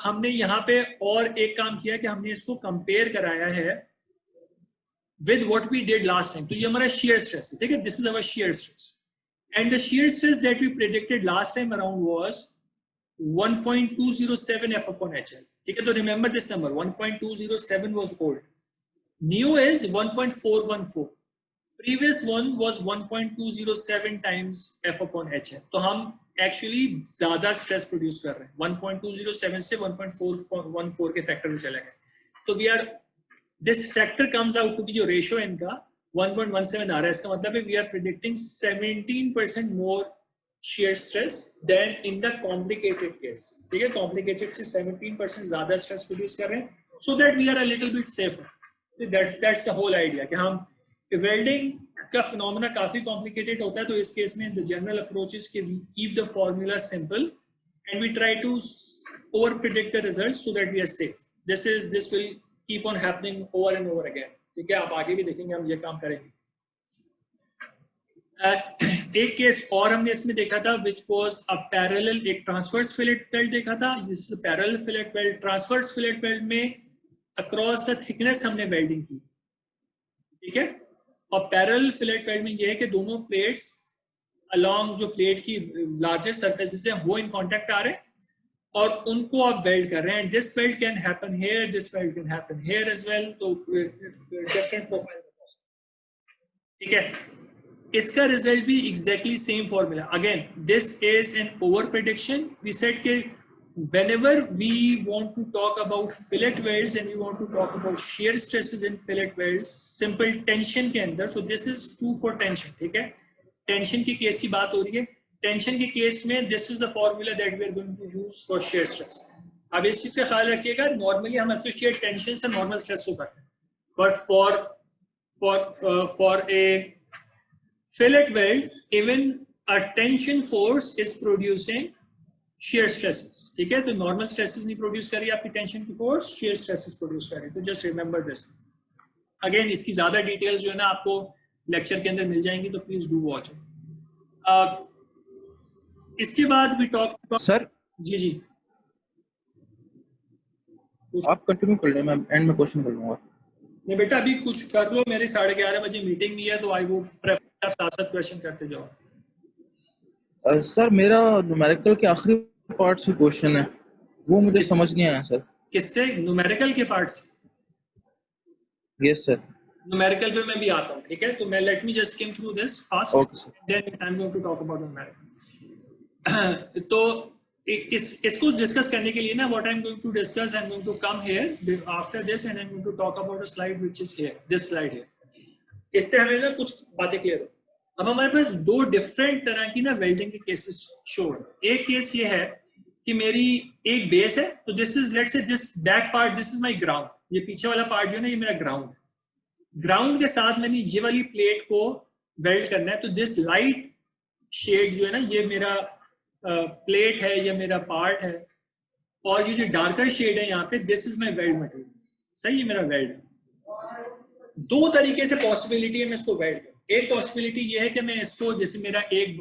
हमने यहाँ पे और एक काम किया कि हमने इसको कंपेयर कराया है with what we did last time. तो ये हमारा shear stress है, ठीक है, this is our shear stress, and the shear stress that we predicted last time around was 1.207 F upon HL. ठीक है, तो remember this number 1.207 was old. New is 1.414. Previous one was 1.207 times F upon HL. तो हम actually ज्यादा stress produce कर रहे हैं. 1.207 से 1.414 के factor में चले गए. तो we are this factor comes out to be जो ratio इनका 1.17 आ रहा है. इसका मतलब है we are predicting 17% more shear stress than in the complicated case. ठीक है, complicated से 17% ज्यादा stress produce कर रहे हैं, so that we are a little bit safer. That's the whole idea कि हम welding का phenomena काफी complicated होता है, तो इस केस में the general approach is कि we keep the formula simple and we try to over predict the results so that we are safe. This will keep on happening over and over again. ठीक है, आप आगे भी देखेंगे हम ये काम करेंगे. एक केस और हमने इसमें देखा था विच वाज अ पैरेलल, एक ट्रांसवर्स फिलेट वेल्ड देखा था, जिस parallel fillet weld, transverse fillet weld में अक्रॉस द थिकनेस हमने वेल्डिंग की, ठीक है। और पैरेलल फिलेट वेल्ड में ये है कि दोनों प्लेट्स अलोंग जो प्लेट की लार्जेस्ट सर्फेसेस हैं वो इन कांटेक्ट आ रहे हैं और उनको आप वेल्ड कर रहे हैं। This weld can happen here, this weld can happen here as well, तो डिफरेंट प्रोफाइल, ठीक है। इसका रिजल्ट भी exactly same formula. Again this is an over prediction. We said के whenever we want to talk about fillet welds and we want to talk about shear stresses in fillet welds, simple tension के अंदर, so this is true for tension, ठीक है। टेंशन के केस की बात हो रही है, टेंशन के केस में this is the formula that we are going to use for shear stress। अब इस चीज का ख्याल रखिएगा, नॉर्मली हम एसोसिएट टेंशन से नॉर्मल स्ट्रेस को करते हैं, but for a fillet weld, even a tension force is producing shear stresses, ठीक है। तो नॉर्मल स्ट्रेसेस नहीं प्रोड्यूस करी आपकी टेंशन की फोर्स, shear stresses प्रोड्यूस करी। तो जस्ट रिमेंबर दिस। अगेन इसकी ज्यादा डिटेल्स जो है ना आपको लेक्चर के अंदर मिल जाएंगी, तो प्लीज डू वॉच। इसके बाद वी टॉक सर। जी जी आप कंटिन्यू कर लें, मैं एंड में क्वेश्चन कर लूंगा। नहीं बेटा अभी कुछ कर लो, मेरी 11:30 बजे मीटिंग भी है, तो आई वो प्रेफर आप साथ साथ क्वेश्चन करते जाओ। सर मेरा न्यूमेरिकल के आखिरी पार्ट से क्वेश्चन है, वो मुझे समझ नहीं आया सर। किससे? न्यूमेरिकल के पार्ट से? Yes sir. न्यूमेरिकल पे मैं भी आता हूँ, ठीक है। तो मैं let me just skim through this fast, okay sir, then I am going to talk about numerical. तो इसको डिस्कस करने के लिए ना, what I am going to discuss, I am going to come here after this and I am going to talk about a slide which is here, this slide here. इससे हमें ना कुछ बातें क्लियर हो। अब हमारे पास दो डिफरेंट तरह की ना वेल्डिंग के केसेस शो है। एक केस ये है कि मेरी एक बेस है, तो this is let's say this back part, this is my ground, ये पीछे वाला पार्ट जो है ना ये मेरा ग्राउंड है। ग्राउंड के साथ मैंने ये वाली प्लेट को वेल्ड करना है, तो दिस लाइट शेड जो है ना ये मेरा प्लेट है, ये मेरा पार्ट है, और ये जो डार्कर शेड है यहाँ पे, this is my weld material. सही है, मेरा वेल्ड है। दो तरीके से पॉसिबिलिटी है मैं इसको वेल्ड करूं। एक पॉसिबिलिटी ये है कि मैं इसको, जैसे मेरा एक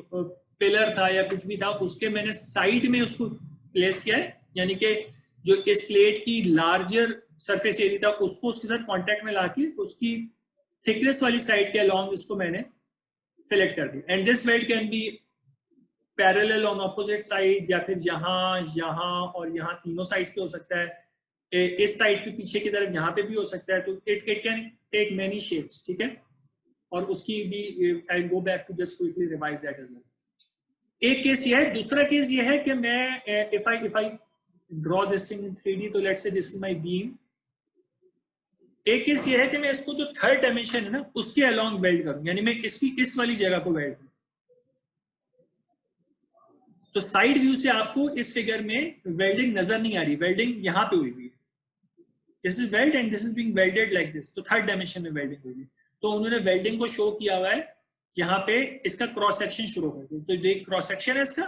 पिलर था या कुछ भी था, उसके मैंने साइड में उसको प्लेस किया है, यानी कि जो इस प्लेट की लार्जर सरफेस एरिया था उसको उसके साथ कांटेक्ट में लाके उसकी थिकनेस वाली साइड के अलोंग इसको मैंने फिलेट कर दिया। And this weld can be parallel on opposite side, या फिर यहाँ, यहाँ और यहाँ, तीनों साइड्स पे हो सकता है। इस साइड पे पीछे की तरफ यहाँ पे भी हो सकता है। तो it can take many shapes, ठीक है। और उसकी भी I go back to just quickly revise that as well. एक केस ये है। दूसरा केस ये है कि मैं if I draw this thing in 3D, तो let's say this is my beam. एक केस ये है कि मैं इसको जो थर्ड डायमेंशन है ना उसके अलोंग वेल्ड करूं, यानी मैं इसकी इस वाली जगह को वेल्ड करूं। तो साइड व्यू से आपको इस फिगर में वेल्डिंग नजर नहीं आ रही, वेल्डिंग यहाँ पे हुई हुई है। This is weld and this is being welded like this, तो थर्ड डायमेंशन में वेल्डिंग हुई है। तो उन्होंने वेल्डिंग को शो किया हुआ है यहाँ पे, इसका क्रॉस सेक्शन शुरू कर दिया। तो ये क्रॉस सेक्शन है, इसका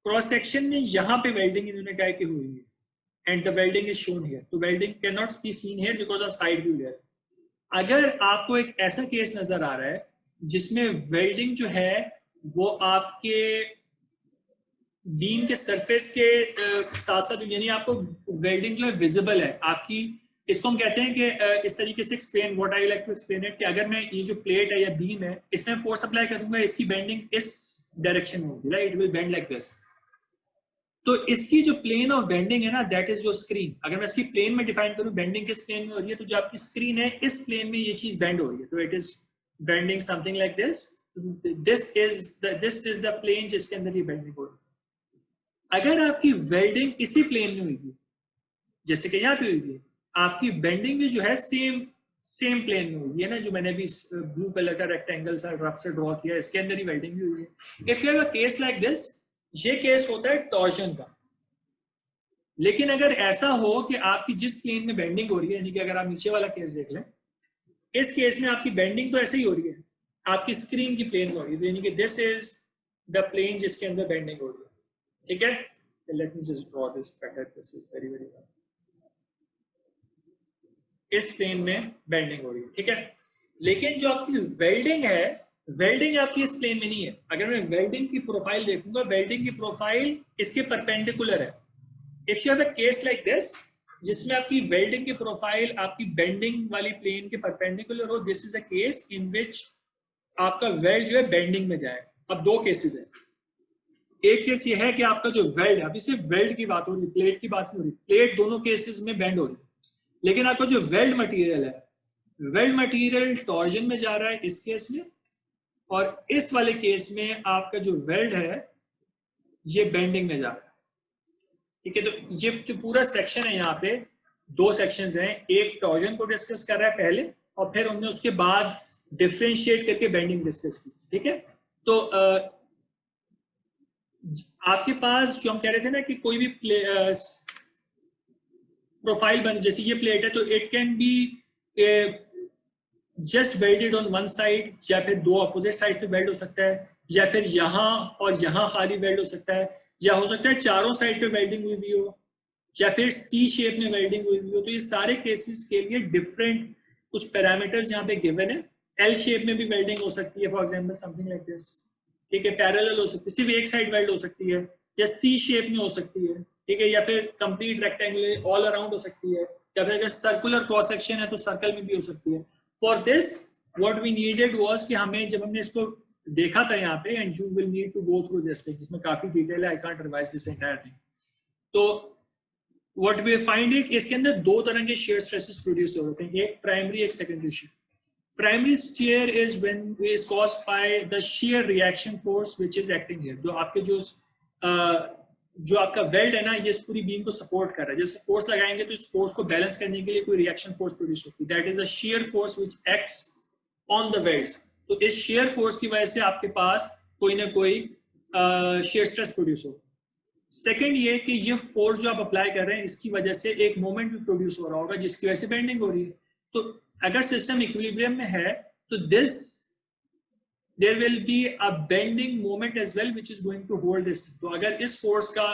क्रॉस सेक्शन में यहाँ पे वेल्डिंग इन्होंने कहा कि हुई है, and the welding is shown here. तो welding can not be seen here because of side view here. अगर आपको एक ऐसा केस नजर आ रहा है जिसमें वेल्डिंग जो है वो आपके बीम के सरफेस के साथ साथ, यानी आपको वेल्डिंग जो है विजिबल है आपकी, इसको हम कहते हैं कि इस तरीके से explain, what I like to explain it, कि अगर मैं ये जो प्लेट है या बीम है इसमें फोर्स अप्लाई करूंगा, इसकी बेंडिंग इस डायरेक्शन में होगी, right, it will bend like this. तो इसकी जो प्लेन ऑफ बेंडिंग है ना, दैट इज योर स्क्रीन। अगर मैं इसकी प्लेन में डिफाइन करूं बेंडिंग किस प्लेन में हो रही है, तो जो आपकी स्क्रीन है इस प्लेन में ये चीज बेंड हो रही है, तो it is bending something like this. This is the plane जिसके अंदर ये बेंडिंग हो रही है। अगर आपकी वेल्डिंग इसी प्लेन में हुई है, जैसे कि यहाँ पे हुई है, आपकी बेंडिंग भी जो है सेम प्लेन में हुई है ना, जो मैंने भी ब्लू कलर का रेक्टेंगल सा रफ से ड्रॉ किया, इसके अंदर ही वेल्डिंग भी हुई है। If you have a case like this, ये केस होता है टॉर्जन का। लेकिन अगर ऐसा हो कि आपकी जिस प्लेन में बेंडिंग हो रही है, यानी कि अगर आप नीचे वाला केस देख लें, इस केस में आपकी बेंडिंग तो ऐसे ही हो रही है, आपकी स्क्रीन की प्लेन में हो रही है, यानी कि दिस इज द प्लेन जिसके अंदर बेंडिंग हो रही है, ठीक है। Late me just draw this better, this is very very well. इस प्लेन में बेंडिंग हो रही है, ठीक है। लेकिन जो आपकी वेल्डिंग है वेल्डिंग आपकी इस प्लेन में नहीं है। अगर मैं वेल्डिंग की प्रोफाइल देखूंगा, वेल्डिंग की प्रोफाइल इसके परपेंडिकुलर है। If you have a case like this, जिसमें आपकी वेल्डिंग की प्रोफाइल आपकी बेंडिंग वाली प्लेन के परपेंडिकुलर हो, this is a case in which आपका वेल्ड जो है बेंडिंग में जाए। अब दो केसेस है। एक केस ये है कि आपका जो वेल्ड है, अभी सिर्फ वेल्ड की बात हो रही, प्लेट की बात नहीं हो रही, प्लेट दोनों केसेस में बेंड हो रही है। लेकिन आपका जो वेल्ड मटेरियल है, वेल्ड मटेरियल टॉर्जन में जा रहा है इस केस में, और इस वाले केस में आपका जो वेल्ड है ये बेंडिंग में जा रहा है। ठीक है, तो ये जो पूरा सेक्शन है यहाँ पे दो सेक्शंस हैं, एक टॉर्जन को डिस्कस कर रहा है पहले, और फिर हमने उसके बाद डिफरेंशिएट करके बेंडिंग डिस्कस की। ठीक है, तो आपके पास जो हम कह रहे थे ना कि कोई भी प्रोफाइल बन, जैसे ये प्लेट है तो it can be just welded on one side, या फिर दो अपोजिट साइड पे वेल्ड हो सकता है, या फिर यहाँ और यहाँ खाली वेल्ड हो सकता है, या हो सकता है चारों साइड पे वेल्डिंग हुई भी हो, या फिर सी शेप में वेल्डिंग हुई भी हो। तो ये सारे केसेस के लिए डिफरेंट कुछ पैरामीटर्स यहाँ पे गिवन है। एल शेप में भी वेल्डिंग हो सकती है, for example something like this. ठीक है, पैरेलल हो सकती है, सिर्फ एक साइड वेल्ड हो सकती है, या सी शेप में हो सकती है। ठीक है, या फिर कंप्लीट रेक्टेंगुलर ऑल अराउंड हो सकती है, या फिर अगर सर्कुलर क्रॉस सेक्शन है तो सर्कल में भी हो सकती है। For this what we needed was कि हमें, जब हमने इसको देखा था यहाँ पे, and you will need to go through this thing, जिसमें काफी डिटेल है, I can't revise this entire thing. तो व्हाट वी फाइंड इट, इसके अंदर दो तरह के शेयर स्ट्रेसेस प्रोड्यूस होते हैं, एक प्राइमरी एक secondary share. Primary shear is when is caused by the share reaction force which is acting here. जो आपके जो आपका वेल्ड है ना, ये इस पूरी बीम को सपोर्ट कर रहा है, जब फोर्स लगाएंगे तो इस फोर्स को बैलेंस करने के लिए कोई रिएक्शन फोर्स प्रोड्यूस होती है, that is a shear force which acts on the welds. तो इस शेयर फोर्स की वजह से आपके पास कोई ना कोई शेयर स्ट्रेस प्रोड्यूस होगा। सेकेंड ये कि ये फोर्स जो आप अप्लाई कर रहे हैं, इसकी वजह से एक मोमेंट भी प्रोड्यूस हो रहा होगा, जिसकी वजह से बेंडिंग हो रही है। तो अगर सिस्टम इक्विलिब्रियम में है तो there will be a bending moment as well which is going to hold this। तो अगर इस फोर्स का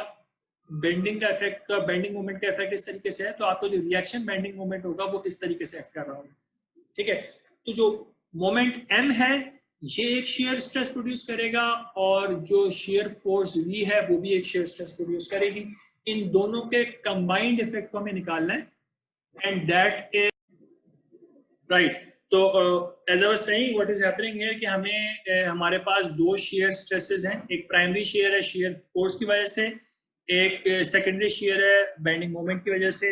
बेंडिंग का इफेक्ट, का बेंडिंग मोमेंट का इफेक्ट इस तरीके से है, तो आपको जो रिएक्शन बेंडिंग मोमेंट होगा वो इस तरीके से एक्ट कर रहा होगा। ठीक है, तो जो मोमेंट m है ये एक शेयर स्ट्रेस प्रोड्यूस करेगा, और जो शेयर फोर्स v है वो भी एक शेयर स्ट्रेस प्रोड्यूस करेगी। इन दोनों के कंबाइंड इफेक्ट को हमें निकालना है, एंड दैट इज राइट। तो as I was saying, what is happening here कि हमें हमारे पास दो शेयर स्ट्रेसेस हैं, एक प्राइमरी शेयर है शेयर फोर्स की वजह से, एक सेकेंडरी शेयर है बेंडिंग मोमेंट की वजह से।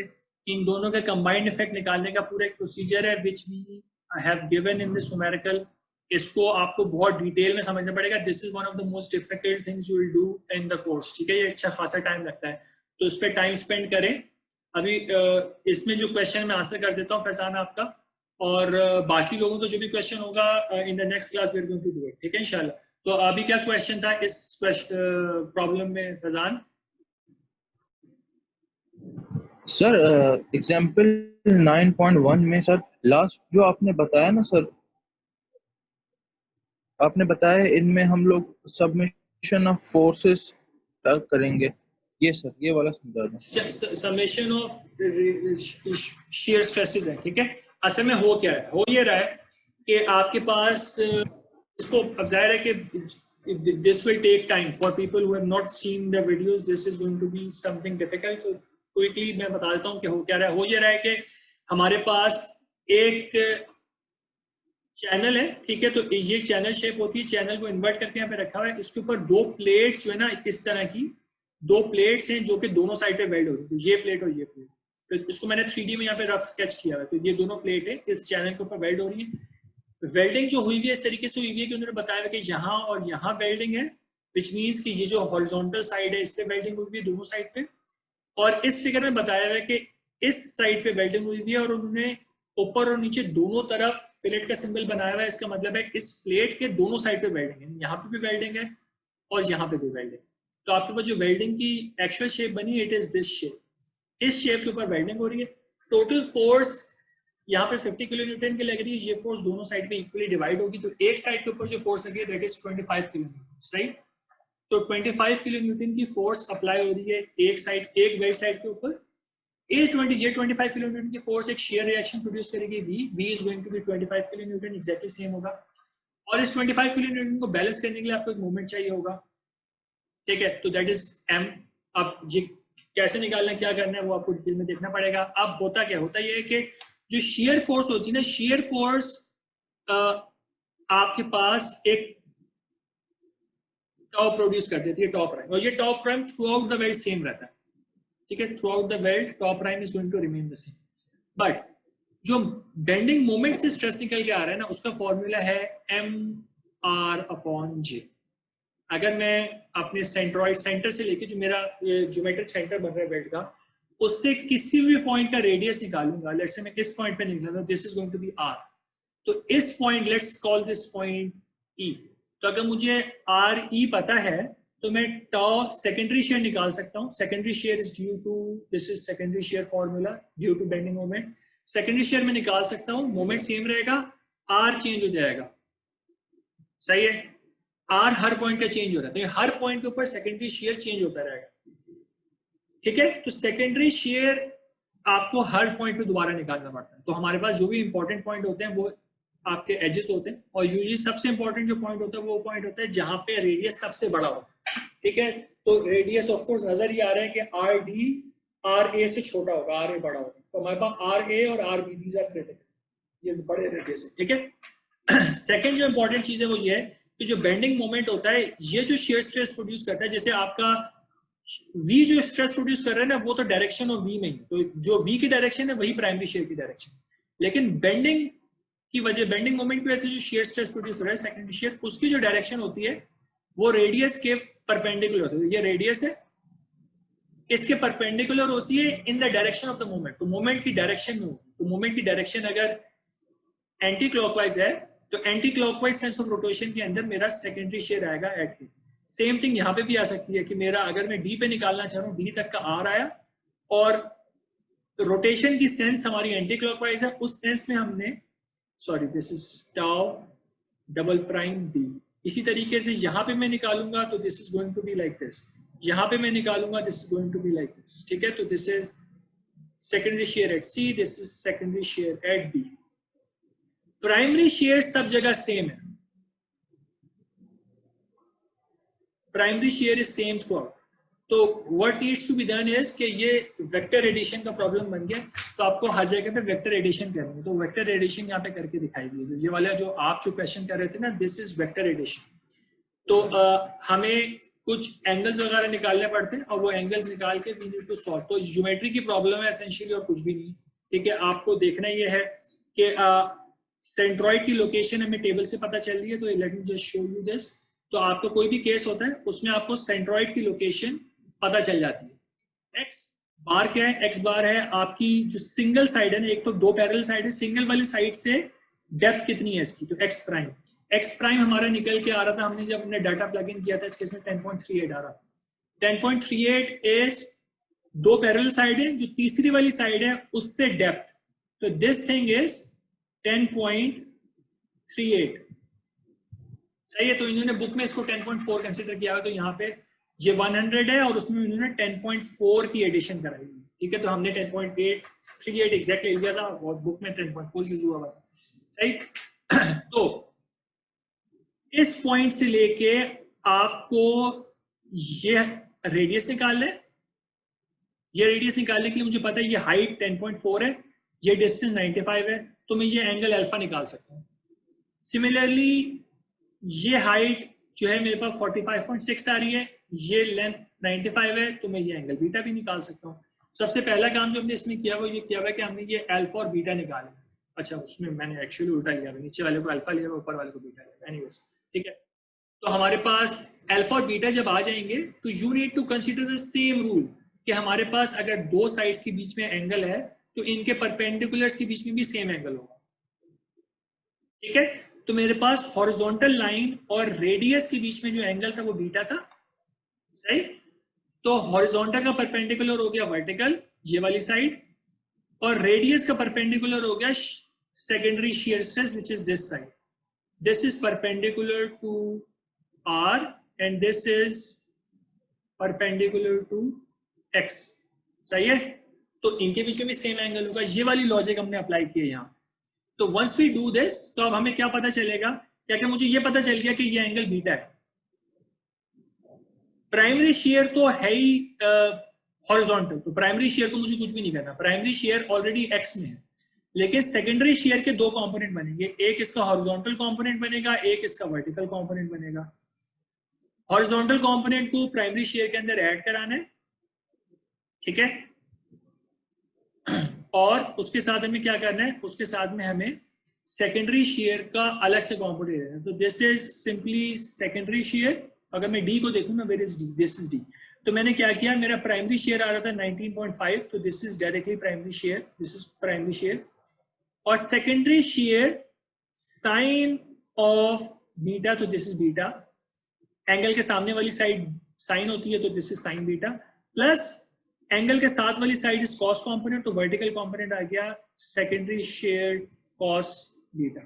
इन दोनों के कंबाइंड इफेक्ट निकालने का पूरा एक प्रोसीजर है which we have given in this numerical. इसको आपको बहुत डिटेल में समझना पड़ेगा। This is one of the most difficult things you will do in the course. ठीक है, ये अच्छा खासा टाइम लगता है, तो इस पर टाइम स्पेंड करें। अभी इसमें जो क्वेश्चन मैं आंसर कर देता हूँ फैजान आपका, और बाकी लोगों का जो भी क्वेश्चन होगा in the next class we are going to do it. ठीक है इंशाल्लाह। तो अभी क्या क्वेश्चन था इस प्रॉब्लम में फैजान? सर एग्जाम्पल 9.1 में सर लास्ट जो आपने बताया ना सर, आपने बताया इनमें हम लोग सबमिशन ऑफ फोर्सेस करेंगे, ये सर ये वाला समझा दें। समेशन ऑफ शेयर स्ट्रेसेस है। ठीक है, असल में हो क्या है, हो ये रहा है कि आपके पास इसको, अब जाहिर है कि this will take time for people who have not seen the videos, this is going to be something difficult. तो क्विकली मैं बता देता हूँ कि हो क्या रहा है। हो ये रहा है कि हमारे पास एक चैनल है। ठीक है, तो ये चैनल शेप होती है, चैनल को इन्वर्ट करके यहाँ पे रखा हुआ है, इसके ऊपर दो प्लेट्स जो है ना, इस तरह की दो प्लेट्स हैं जो कि दोनों साइड पे वेल्ड हो रही है, तो ये प्लेट और ये प्लेट। तो इसको मैंने 3D में यहाँ पे रफ स्केच किया है। तो ये दोनों प्लेट है इस चैनल के ऊपर वेल्ड हो रही है। वेल्डिंग जो हुई है इस तरीके से हुई है कि उन्होंने बताया कि यहाँ और यहाँ वेल्डिंग है, विच मीन्स कि ये जो हॉरिजॉन्टल साइड है इस पे वेल्डिंग हुई है दोनों साइड पे, और इस फिगर में बताया है कि इस साइड पे वेल्डिंग हुई है, और उन्होंने ऊपर और नीचे दोनों तरफ प्लेट का सिंबल बनाया हुआ है। इसका मतलब है इस प्लेट के दोनों साइड पे वेल्डिंग है, यहाँ पे भी वेल्डिंग है और यहाँ पे भी वेल्डिंग। तो आपके पास जो वेल्डिंग की एक्चुअल शेप बनी, इट इज दिस शेप। इस शेप के ऊपर वेल्डिंग हो रही है। टोटल फोर्स यहाँ पे 50 किलो न्यूटन की लग रही है। ये फोर्स दोनों साइड पे इक्वली डिवाइड होगी, तो एक साइड के ऊपर जो फोर्स लगी है दैट इज 25 किलो न्यूटन। सही, तो 25 किलो न्यूटन की फोर्स अप्लाई हो रही है एक साइड, एक वेल्ड साइड के ऊपर। ये 25 किलो न्यूटन की फोर्स एक शेयर रिएक्शन प्रोड्यूस करेगी, V is going to be 25 kilo newton, exactly same होगा। और इस 25 किलो न्यूटन को बैलेंस करने के लिए आपको एक मोमेंट चाहिए होगा, ठीक है, तो दैट इज m। अब जी कैसे निकालना है, क्या करना है, वो आपको डिटेल में देखना पड़ेगा। अब होता क्या होता है, ये कि जो शेयर फोर्स होती है ना, शेयर फोर्स आपके पास एक टॉप प्रोड्यूस कर देती है, टॉप प्राइम, और ये tau prime throughout the weld same रहता है, ठीक है, throughout the weld tau prime is going to remain the same. But जो बेंडिंग मोमेंट से स्ट्रेस निकल के आ रहा है ना, उसका फॉर्मूला है mr/j। अगर मैं अपने सेंट्रॉइड सेंटर से लेके जो मेरा ज्योमेट्रिक सेंटर बन रहा है बेल्ट का, उससे किसी भी पॉइंट का रेडियस निकालूंगा, लेट्स से मैं किस पॉइंट पे निकलूंगा, this is going to be r। तो इस point, let's call this point e। तो अगर मुझे r e पता है तो मैं टॉ सेकेंडरी शेयर निकाल सकता हूँ। Secondary shear is due to, this is secondary shear formula due to bending moment. Secondary shear में निकाल सकता हूँ, मोमेंट सेम रहेगा, r चेंज हो जाएगा, सही है, r हर पॉइंट का चेंज हो रहा है, तो हर पॉइंट के ऊपर सेकेंडरी शेयर चेंज होता रहेगा, ठीक है। तो सेकेंडरी शेयर आपको हर पॉइंट पे दोबारा निकालना पड़ता है। तो हमारे पास जो भी इंपॉर्टेंट पॉइंट होते हैं वो आपके एजेस होते हैं, और यूजुअली सबसे इंपॉर्टेंट जो पॉइंट होता है वो पॉइंट होता है जहां पे रेडियस सबसे बड़ा होता है, ठीक है। तो रेडियस ऑफ कोर्स नजर ही आ रहा है कि आर डी आर ए से छोटा होगा, आर ए बड़ा होगा, तो हमारे पास आर ए और R B these are critical, ये बड़े रेडियस है, ठीक है। सेकंड जो इंपॉर्टेंट चीज है वो ये है कि जो बेंडिंग मोमेंट होता है, ये जो शेयर स्ट्रेस प्रोड्यूस करता है, जैसे आपका V जो स्ट्रेस प्रोड्यूस कर रहा है ना, वो तो डायरेक्शन ऑफ V में ही, तो जो V की डायरेक्शन है वही प्राइमरी शेयर की डायरेक्शन, लेकिन बेंडिंग की वजह, बेंडिंग मोमेंट की वजह से जो शेयर स्ट्रेस प्रोड्यूस हो रहा है सेकेंडरी शेयर, उसकी जो डायरेक्शन होती है वो रेडियस के परपेंडिकुलर होती है। ये रेडियस है, इसके परपेंडिकुलर होती है in the direction of the moment, तो मोमेंट की डायरेक्शन में होगी। तो मोमेंट की डायरेक्शन अगर एंटी क्लॉकवाइज है तो anti clockwise sense of rotation के अंदर मेरा सेकेंडरी शेयर आएगा एट ए। सेम थिंग यहाँ पे भी आ सकती है कि मेरा, अगर मैं डी पे निकालना चाह रहा हूँ, डी तक का आर आया और रोटेशन की सेंस हमारी एंटी क्लॉकवाइज है, उस सेंस में हमने, sorry this is tau double prime D. इसी तरीके से यहाँ पे मैं निकालूंगा तो this is going to be like this, यहाँ पे मैं निकालूंगा this is going to be like this, ठीक है। तो this is secondary shear at C, this is secondary shear at D. Primary shear सब जगह सेम है, primary shear is same throughout. तो what needs to be done is कि ये वेक्टर एडिशन का प्रॉब्लम बन गया, तो आपको हर जगह पे वेक्टर एडिशन करनी है। तो वेक्टर एडिशन यहाँ पे करके दिखाई दी, ये वाला जो आप जो क्वेश्चन कर रहे थे ना, दिस इज वेक्टर एडिशन। तो हमें कुछ एंगल्स वगैरह निकालने पड़ते हैं और वो एंगल्स निकाल के वी नीड टू सॉल्व। तो ज्योमेट्री की प्रॉब्लम है एसेंशियली और कुछ भी नहीं, ठीक है। आपको देखना ये है कि सेंट्रॉइड की लोकेशन हमें टेबल से पता चल रही है, तो let me just show you this. तो आपका कोई भी केस होता है उसमें आपको सेंट्रॉइड की लोकेशन पता चल जाती है। एक्स बार क्या है, एक्स बार है आपकी जो सिंगल साइड है ना, एक तो दो पैरेलल साइड है, सिंगल वाली साइड से डेप्थ कितनी है इसकी, तो एक्स प्राइम। एक्स प्राइम हमारा निकल के आ रहा था, हमने जब हमने डाटा प्लग इन किया था इस केस में 10.38 आ रहा था। 10.38 इज दो पैरेलल साइड है, जो तीसरी वाली साइड है उससे डेप्थ, तो दिस थिंग इज 10.38, सही है। तो इन्होंने बुक में इसको 10.4 कंसीडर किया है, तो यहाँ पे ये 100 है और उसमें इन्होंने 10.4 की एडिशन कराई हुई, ठीक है। तो हमने 10.838 एग्जैक्ट ले लिया था और बुक में 10.4 यूज हुआ था, सही। तो इस पॉइंट से लेके आपको ये रेडियस निकालना है। ये रेडियस निकालने के लिए मुझे पता है ये हाइट 10.4 है, ये डिस्टेंस 95 है, तो मैं ये एंगल अल्फा निकाल सकता हूँ। सिमिलरली ये हाइट जो है मेरे पास 45.6 आ रही है, ये लेंथ 95 है, तो मैं ये एंगल बीटा भी निकाल सकता हूँ। सबसे पहला काम जो हमने इसमें किया वो ये किया हुआ कि हमने ये अल्फा और बीटा निकाले। अच्छा, उसमें मैंने एक्चुअली उल्टा लिया, नीचे वाले को अल्फा लिया, ऊपर वाले को बीटा लिया, एनीवेज, ठीक है। तो हमारे पास अल्फा और बीटा जब आ जाएंगे तो you need to consider the same rule कि हमारे पास अगर दो साइड्स के बीच में एंगल है तो इनके परपेंडिकुलर्स के बीच में भी सेम एंगल होगा, ठीक है। तो मेरे पास हॉरिजॉन्टल लाइन और रेडियस के बीच में जो एंगल था वो बीटा था, सही। तो हॉरिजॉन्टल का परपेंडिकुलर हो गया वर्टिकल, ये वाली साइड, और रेडियस का परपेंडिकुलर हो गया secondary shear stress which is this side. This is perpendicular to R and this is perpendicular to X, सही है। तो इनके बीच में भी सेम एंगल होगा, ये वाली लॉजिक हमने अप्लाई की है यहाँ। तो वंस वी डू दिस, तो अब हमें क्या पता चलेगा क्या क्या मुझे ये पता चल गया कि ये एंगल बीटा है। प्राइमरी शेयर तो है ही हॉरिजॉन्टल, तो प्राइमरी शेयर को मुझे कुछ भी नहीं करना, प्राइमरी शेयर ऑलरेडी एक्स में है। लेकिन सेकेंडरी शेयर के दो कंपोनेंट बनेंगे, एक इसका हॉरिजॉन्टल कंपोनेंट बनेगा, एक इसका वर्टिकल कंपोनेंट बनेगा। हॉरिजॉन्टल कंपोनेंट को प्राइमरी शेयर के अंदर ऐड कराना है, ठीक है, और उसके साथ हमें क्या करना है, उसके साथ में हमें सेकेंडरी शेयर का अलग से कंपोनेंट लेना है। तो this is simply secondary shear. अगर मैं डी को देखूं ना, where is D, this is D. तो मैंने क्या किया, मेरा प्राइमरी शेयर आ रहा था 19.5, तो this is directly primary shear, this is primary shear. और secondary shear sine of beta, तो दिस इज बीटा। एंगल के सामने वाली साइड साइन होती है, तो this is sine beta, plus angle के साथ वाली साइड इज कॉस कंपोनेंट, तो वर्टिकल कंपोनेंट आ गया सेकेंडरी शेयर कॉस बीटा।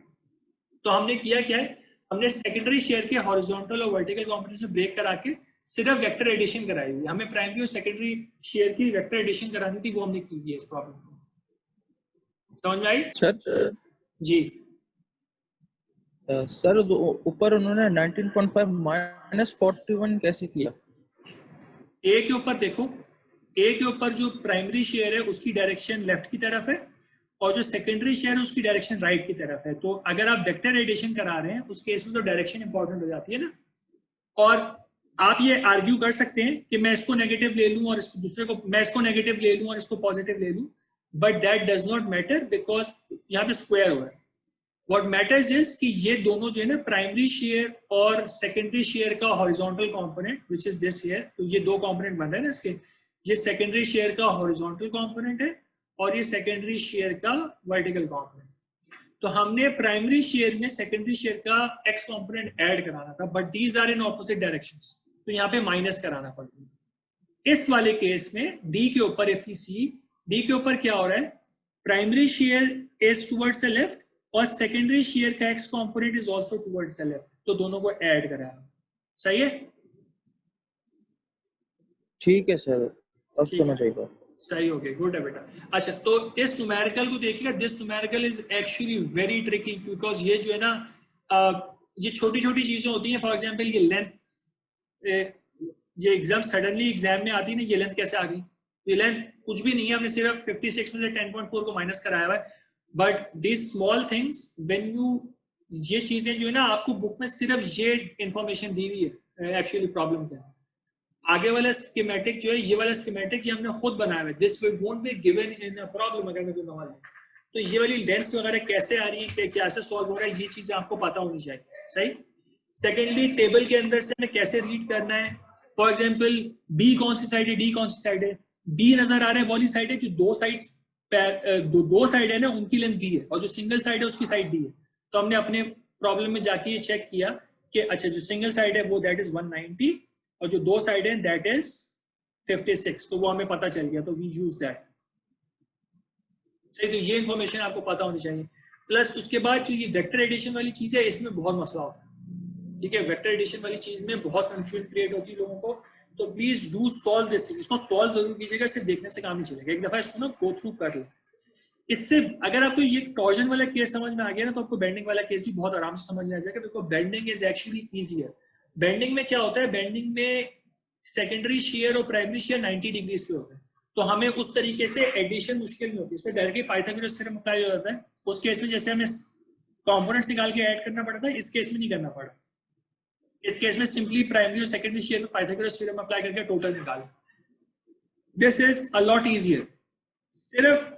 तो हमने किया क्या है, हमने सेकेंडरी शेयर के हॉरिजॉन्टल और वर्टिकल कंपोनेंट से ब्रेक करा के सिर्फ वेक्टर एडिशन कराई हुई। हमें प्राइमरी और सेकेंडरी शेयर की वेक्टर एडिशन करानी थी, वो हमने की है इस प्रॉब्लम को। समझ में आई सर? जी सर ऊपर उन्होंने 19.5 - 41 कैसे किया? ए के ऊपर देखो, ए के ऊपर जो प्राइमरी शेयर है उसकी डायरेक्शन लेफ्ट की तरफ है, और जो सेकेंडरी शेयर है उसकी डायरेक्शन राइट की तरफ है। तो अगर आप वेक्टर एडिशन करा रहे हैं उस केस में तो डायरेक्शन इंपॉर्टेंट हो जाती है ना। और आप ये आर्ग्यू कर सकते हैं कि मैं इसको नेगेटिव ले लूं और इसको दूसरे को, मैं इसको नेगेटिव ले लूं और इसको पॉजिटिव ले लूं, but that does not matter because यहाँ पे स्क्वायर हुआ है। व्हाट मैटर्स इज कि ये दोनों जो है ना, प्राइमरी शेयर और सेकेंडरी शेयर का horizontal component which is this here, तो ये दो कंपोनेंट बन रहे हैं ना इसके, ये सेकेंडरी शेयर का हॉरिजॉन्टल कंपोनेंट है और ये सेकेंडरी शेयर का वर्टिकल कंपोनेंट। तो हमने प्राइमरी शेयर में सेकेंडरी शेयर का एक्स कंपोनेंट ऐड कराना था, but these are in opposite directions, तो यहाँ पे माइनस कराना पड़ेगा। इस वाले केस में डी के ऊपर इफ यू सी, डी के ऊपर क्या हो रहा है, primary shear is towards the left और सेकेंडरी शेयर का X component is also towards the left, तो दोनों को ऐड कराना। सही है? ठीक है सर, अब समझ आएगा। सही हो गया, गुड है बेटा। अच्छा, तो इस न्यूमेरिकल को देखिएगा, this numerical is actually very tricky, because ये जो है ना, ये छोटी छोटी चीजें होती हैं। फॉर एग्जांपल ये लेंथ, ये एग्जाम सडनली एग्जाम में आती है ना, ये लेंथ कैसे आ गई, ये लेंथ कुछ भी नहीं है, हमने सिर्फ 56 में से 10.4 को माइनस कराया हुआ है। But this small things when you, ये चीजें जो है ना आपको बुक में सिर्फ ये इंफॉर्मेशन दी हुई है, एक्चुअली प्रॉब्लम क्या है। आगे वाला स्कीमेटिक जो है, ये वाला स्कीमेटिक ये हमने खुद बनाया है, this won't be given in a problem अगर मैं नॉलेज। तो ये वाली लेंस वगैरह कैसे आ रही है, कैसे सॉल्व हो रहा है, ये चीजें आपको पता होनी चाहिए। सही। सेकेंडली टेबल के अंदर से हमें कैसे रीड करना है, फॉर एग्जाम्पल बी कौन सी साइड है, डी कौन सी साइड है, बी नजर आ रहा है वाली साइड है जो दो साइड्स, दो साइड है ना उनकी लेंथ दी है, और जो सिंगल साइड है उसकी साइड दी है। तो हमने अपने प्रॉब्लम में जाके ये चेक किया कि अच्छा जो सिंगल साइड है वो दैट इज 190 और जो दो साइड है दैट इज 56, तो वो हमें पता चल गया, तो वी यूज दैट। सही, तो ये इंफॉर्मेशन आपको पता होनी चाहिए। प्लस उसके बाद जो ये वेक्टर एडिशन वाली चीज है इसमें बहुत मसला होता है, ठीक है, वेक्टर एडिशन वाली चीज में बहुत कंफ्यूजन क्रिएट होती है लोगों को। तो please do solve this thing, इसको सॉल्व जरूर कीजिएगा, सिर्फ देखने से काम नहीं चलेगा, एक दफा इसको ना गो थ्रू कर ले। इससे अगर आपको ये टॉर्जन वाला केस समझ में आ गया ना, तो आपको बेंडिंग वाला केस भी बहुत आराम से समझ में आ जाएगा, because bending is actually easier. Bending में क्या होता है, बेंडिंग में सेकेंडरी शेयर और प्राइमरी शेयर 90 डिग्रीज के होते हैं, तो हमें उस तरीके से एडिशन मुश्किल नहीं होती, इसमें डायरेक्टली पाइथागोरस थ्योरम अप्लाई हो जाता है। उस केस में जैसे हमें कंपोनेंट्स निकाल के ऐड करना पड़ता है, इस केस में नहीं करना पड़ा। इस केस में सिंपली प्राइमरी और सेकेंडरी शेयर में पाइथागोरस थ्योरम अप्लाई करके टोटल निकालो। This is a lot easier. सिर्फ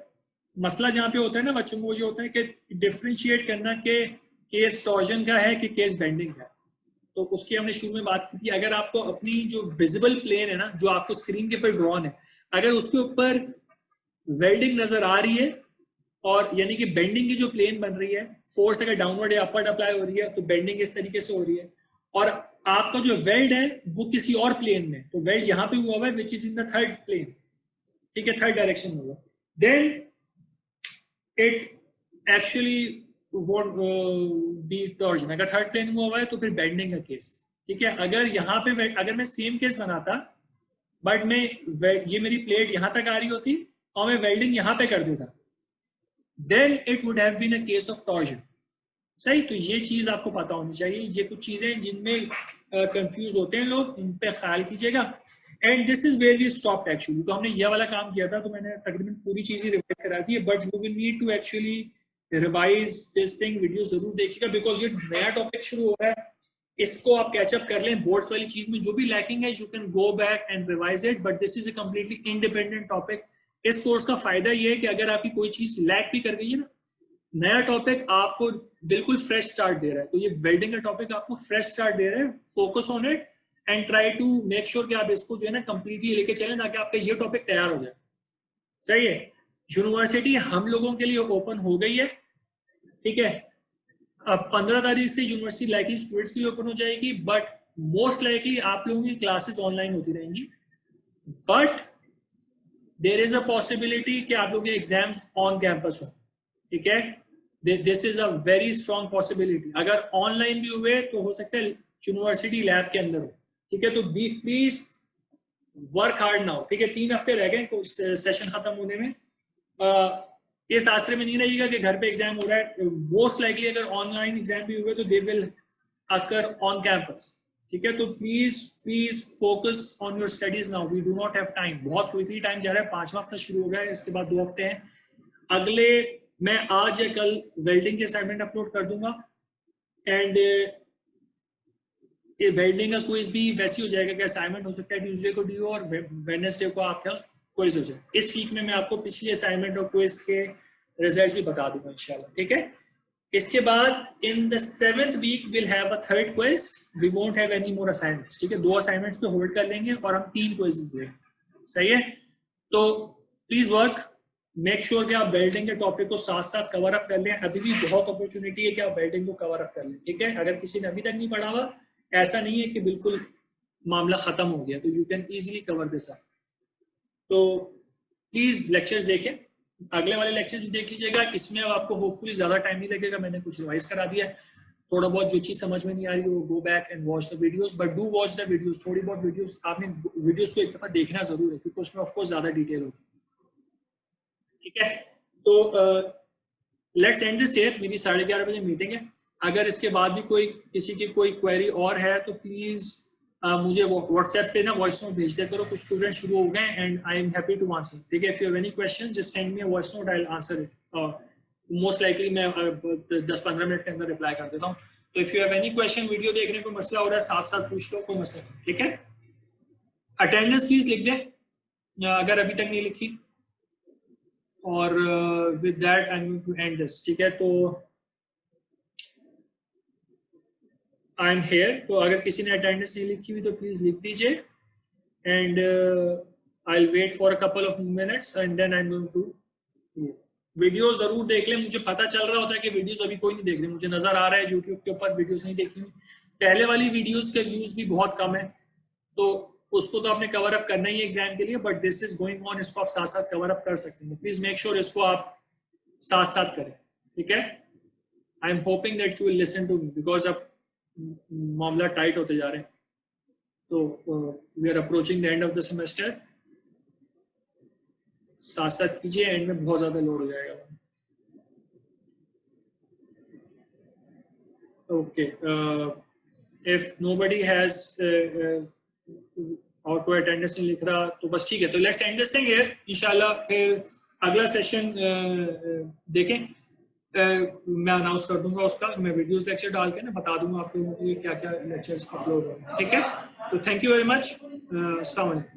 मसला जहां पे होता है ना बच्चों को, जो होता है कि डिफरेंशिएट करना कि केस टॉर्जन का है कि केस बेंडिंग का है। तो उसकी हमने शुरू में बात की थी। अगर आपको अपनी जो विजिबल प्लेन है ना, जो आपको स्क्रीन के ऊपर ड्रॉन है, अगर उसके ऊपर वेल्डिंग नजर आ रही है और यानी कि बेंडिंग की जो प्लेन बन रही है, फोर्स अगर डाउनवर्ड या अपवर्ड अप्लाई हो रही है तो बेंडिंग इस तरीके से हो रही है, और आपका जो वेल्ड है वो किसी और प्लेन में, तो वेल्ड यहाँ पे हुआ है which is in the third plane, ठीक है, थर्ड डायरेक्शन में हुआ, then it actually won't be torsion. अगर थर्ड प्लेन में हुआ है तो फिर बेंडिंग का केस, ठीक है। अगर यहाँ पे अगर मैं सेम केस बनाता बट मैं ये मेरी प्लेट यहाँ तक आ रही होती और मैं वेल्डिंग यहाँ पे कर देता, then it would have been a case of torsion. सही, तो ये चीज आपको पता होनी चाहिए। ये कुछ चीजें जिनमें कंफ्यूज होते हैं लोग, इन पे ख्याल कीजिएगा। And this is where we stopped actually. तो हमने ये वाला काम किया था, तो मैंने तकरीबन पूरी चीजें रिवाइज करा दी है, but you will need to actually revise this thing. Video जरूर देखिएगा बिकॉज ये नया टॉपिक शुरू हो रहा है, इसको आप कैचअप कर लें। बोर्ड्स वाली चीज में जो भी लैकिंग है you can go back and revise it, but this is a completely independent topic. इस कोर्स का फायदा ये है कि अगर आपकी कोई चीज लैक भी कर गई है ना, नया टॉपिक आपको बिल्कुल फ्रेश स्टार्ट दे रहा है। तो ये वेल्डिंग का टॉपिक आपको फ्रेश स्टार्ट दे रहा है। Focus on it and try to make sure कि आप इसको जो है ना कंप्लीटली लेके चलें, ताकि आपका ये टॉपिक तैयार हो जाए। सही है। यूनिवर्सिटी हम लोगों के लिए ओपन हो गई है, ठीक है। अब 15 तारीख से यूनिवर्सिटी लाइकली स्टूडेंट्स के लिए ओपन हो जाएगी, बट मोस्ट लाइकली आप लोगों की क्लासेस ऑनलाइन होती रहेंगी। But there is a possibility कि आप लोगों के एग्जाम्स ऑन कैंपस हो, ठीक है। This is a very strong possibility. अगर ऑनलाइन भी हुए तो हो सकता है यूनिवर्सिटी लैब के अंदर हो, ठीक है। तो प्लीज वर्क हार्ड नाउ, ठीक है। 3 हफ्ते रह गए सेशन खत्म होने में। इस आसरे में नहीं रहेगा कि घर पे एग्जाम हो रहा है। मोस्ट लाइकली अगर ऑनलाइन एग्जाम भी हुए तो they will occur on campus, ठीक है। तो please focus on your studies now, we do not have time. बहुत क्विकली टाइम जा रहा है, 5वां हफ्ता शुरू हो गया है, इसके बाद 2 हफ्ते हैं। अगले मैं आज या कल वेल्डिंग के असाइनमेंट अपलोड कर दूंगा, एंड वेल्डिंग का क्विज भी वैसे हो जाएगा कि असाइनमेंट हो सकता है ट्यूसडे को ड्यू और वेडनेसडे को आपका क्विज हो जाए। इस वीक में मैं आपको पिछले असाइनमेंट और क्विज के रिजल्ट भी बता दूंगा इंशाल्लाह, ठीक है। इसके बाद in the 7th week will have a 3rd quiz, we won't have any more assignments, ठीक है। 2 असाइनमेंट्स पे होल्ड कर लेंगे और हम 3 क्विजेस लेंगे, सही है। तो प्लीज वर्क, मेक श्योर कि आप वेल्डिंग के टॉपिक को साथ साथ कवर अप कर लें। अभी भी बहुत अपॉर्चुनिटी है कि आप वेल्डिंग को कवर अप कर लें, ठीक है। अगर किसी ने अभी तक नहीं पढ़ा हुआ, ऐसा नहीं है कि बिल्कुल मामला खत्म हो गया, तो you can easily cover this up. तो प्लीज लेक्चर्स देखें, अगले वाले लेक्चर्स देख लीजिएगा। इसमें अब आपको होपफुली ज्यादा टाइम नहीं लगेगा, मैंने कुछ रिवाइज करा दिया है। थोड़ा बहुत जो चीज समझ में नहीं आ रही वो go back and watch the videos, but do watch the videos. थोड़ी बहुत वीडियोस आपने वीडियोस को एक दफा देखना जरूर है, क्योंकि उसमें ऑफकोर्स ज्यादा डिटेल होगी, ठीक है। तो लेट्स एंड दिस हियर। मेरी 11:30 बजे मीटिंग है। अगर इसके बाद भी किसी की कोई क्वेरी और है तो प्लीज मुझे व्हाट्सएप पे ना वॉइस नोट भेज दिया करो। कुछ स्टूडेंट शुरू हो गए and I am happy to answer, ठीक है। If you have any question just send me a voice note, I will answer it. Most likely मैं 10-15 मिनट के अंदर रिप्लाई कर देता हूँ। तो if you have any question, video देखने को मसला हो रहा है साथ साथ पूछ लो, कोई मसला नहीं, ठीक है। अटेंडेंस प्लीज लिख दें अगर अभी तक नहीं लिखी, और with that I am going to end this, ठीक है। तो आई एम हेयर, तो अगर किसी ने अटेंडेंस नहीं लिखी हुई तो प्लीज लिख दीजिए, and I will wait for a couple of minutes and then I am going to. Video जरूर देख लें। मुझे पता चल रहा होता है कि वीडियोस अभी कोई नहीं देख रहे, मुझे नजर आ रहा है यूट्यूब के ऊपर वीडियोस नहीं देखी हुई। पहले वाली वीडियोस के व्यूज भी बहुत कम है, तो उसको तो आपने कवर अप करना ही है एग्जाम के लिए, but this is going on, इसको आप साथ साथ कवर अप कर सकते हैं। प्लीज मेक श्योर इसको आप साथ साथ करें, ठीक है। I am hoping that you will listen to me, because अब मामला टाइट होते जा रहे हैं। तो we are approaching the end of the semester. साथ साथ कीजिए, एंड में बहुत ज्यादा लोड हो जाएगा। ओके, इफ नोबडी हैज और कोई अटेंडेंस नहीं लिख रहा तो बस ठीक है। तो let's end this thing here इंशाल्लाह। फिर अगला सेशन देखें, मैं अनाउंस कर दूंगा उसका। मैं वीडियोस लेक्चर डाल के ना बता दूंगा आप लोगों को क्या क्या लेक्चर्स अपलोड होंगे, ठीक है। तो थैंक यू वेरी मच। अस्सलाम वालेकुम।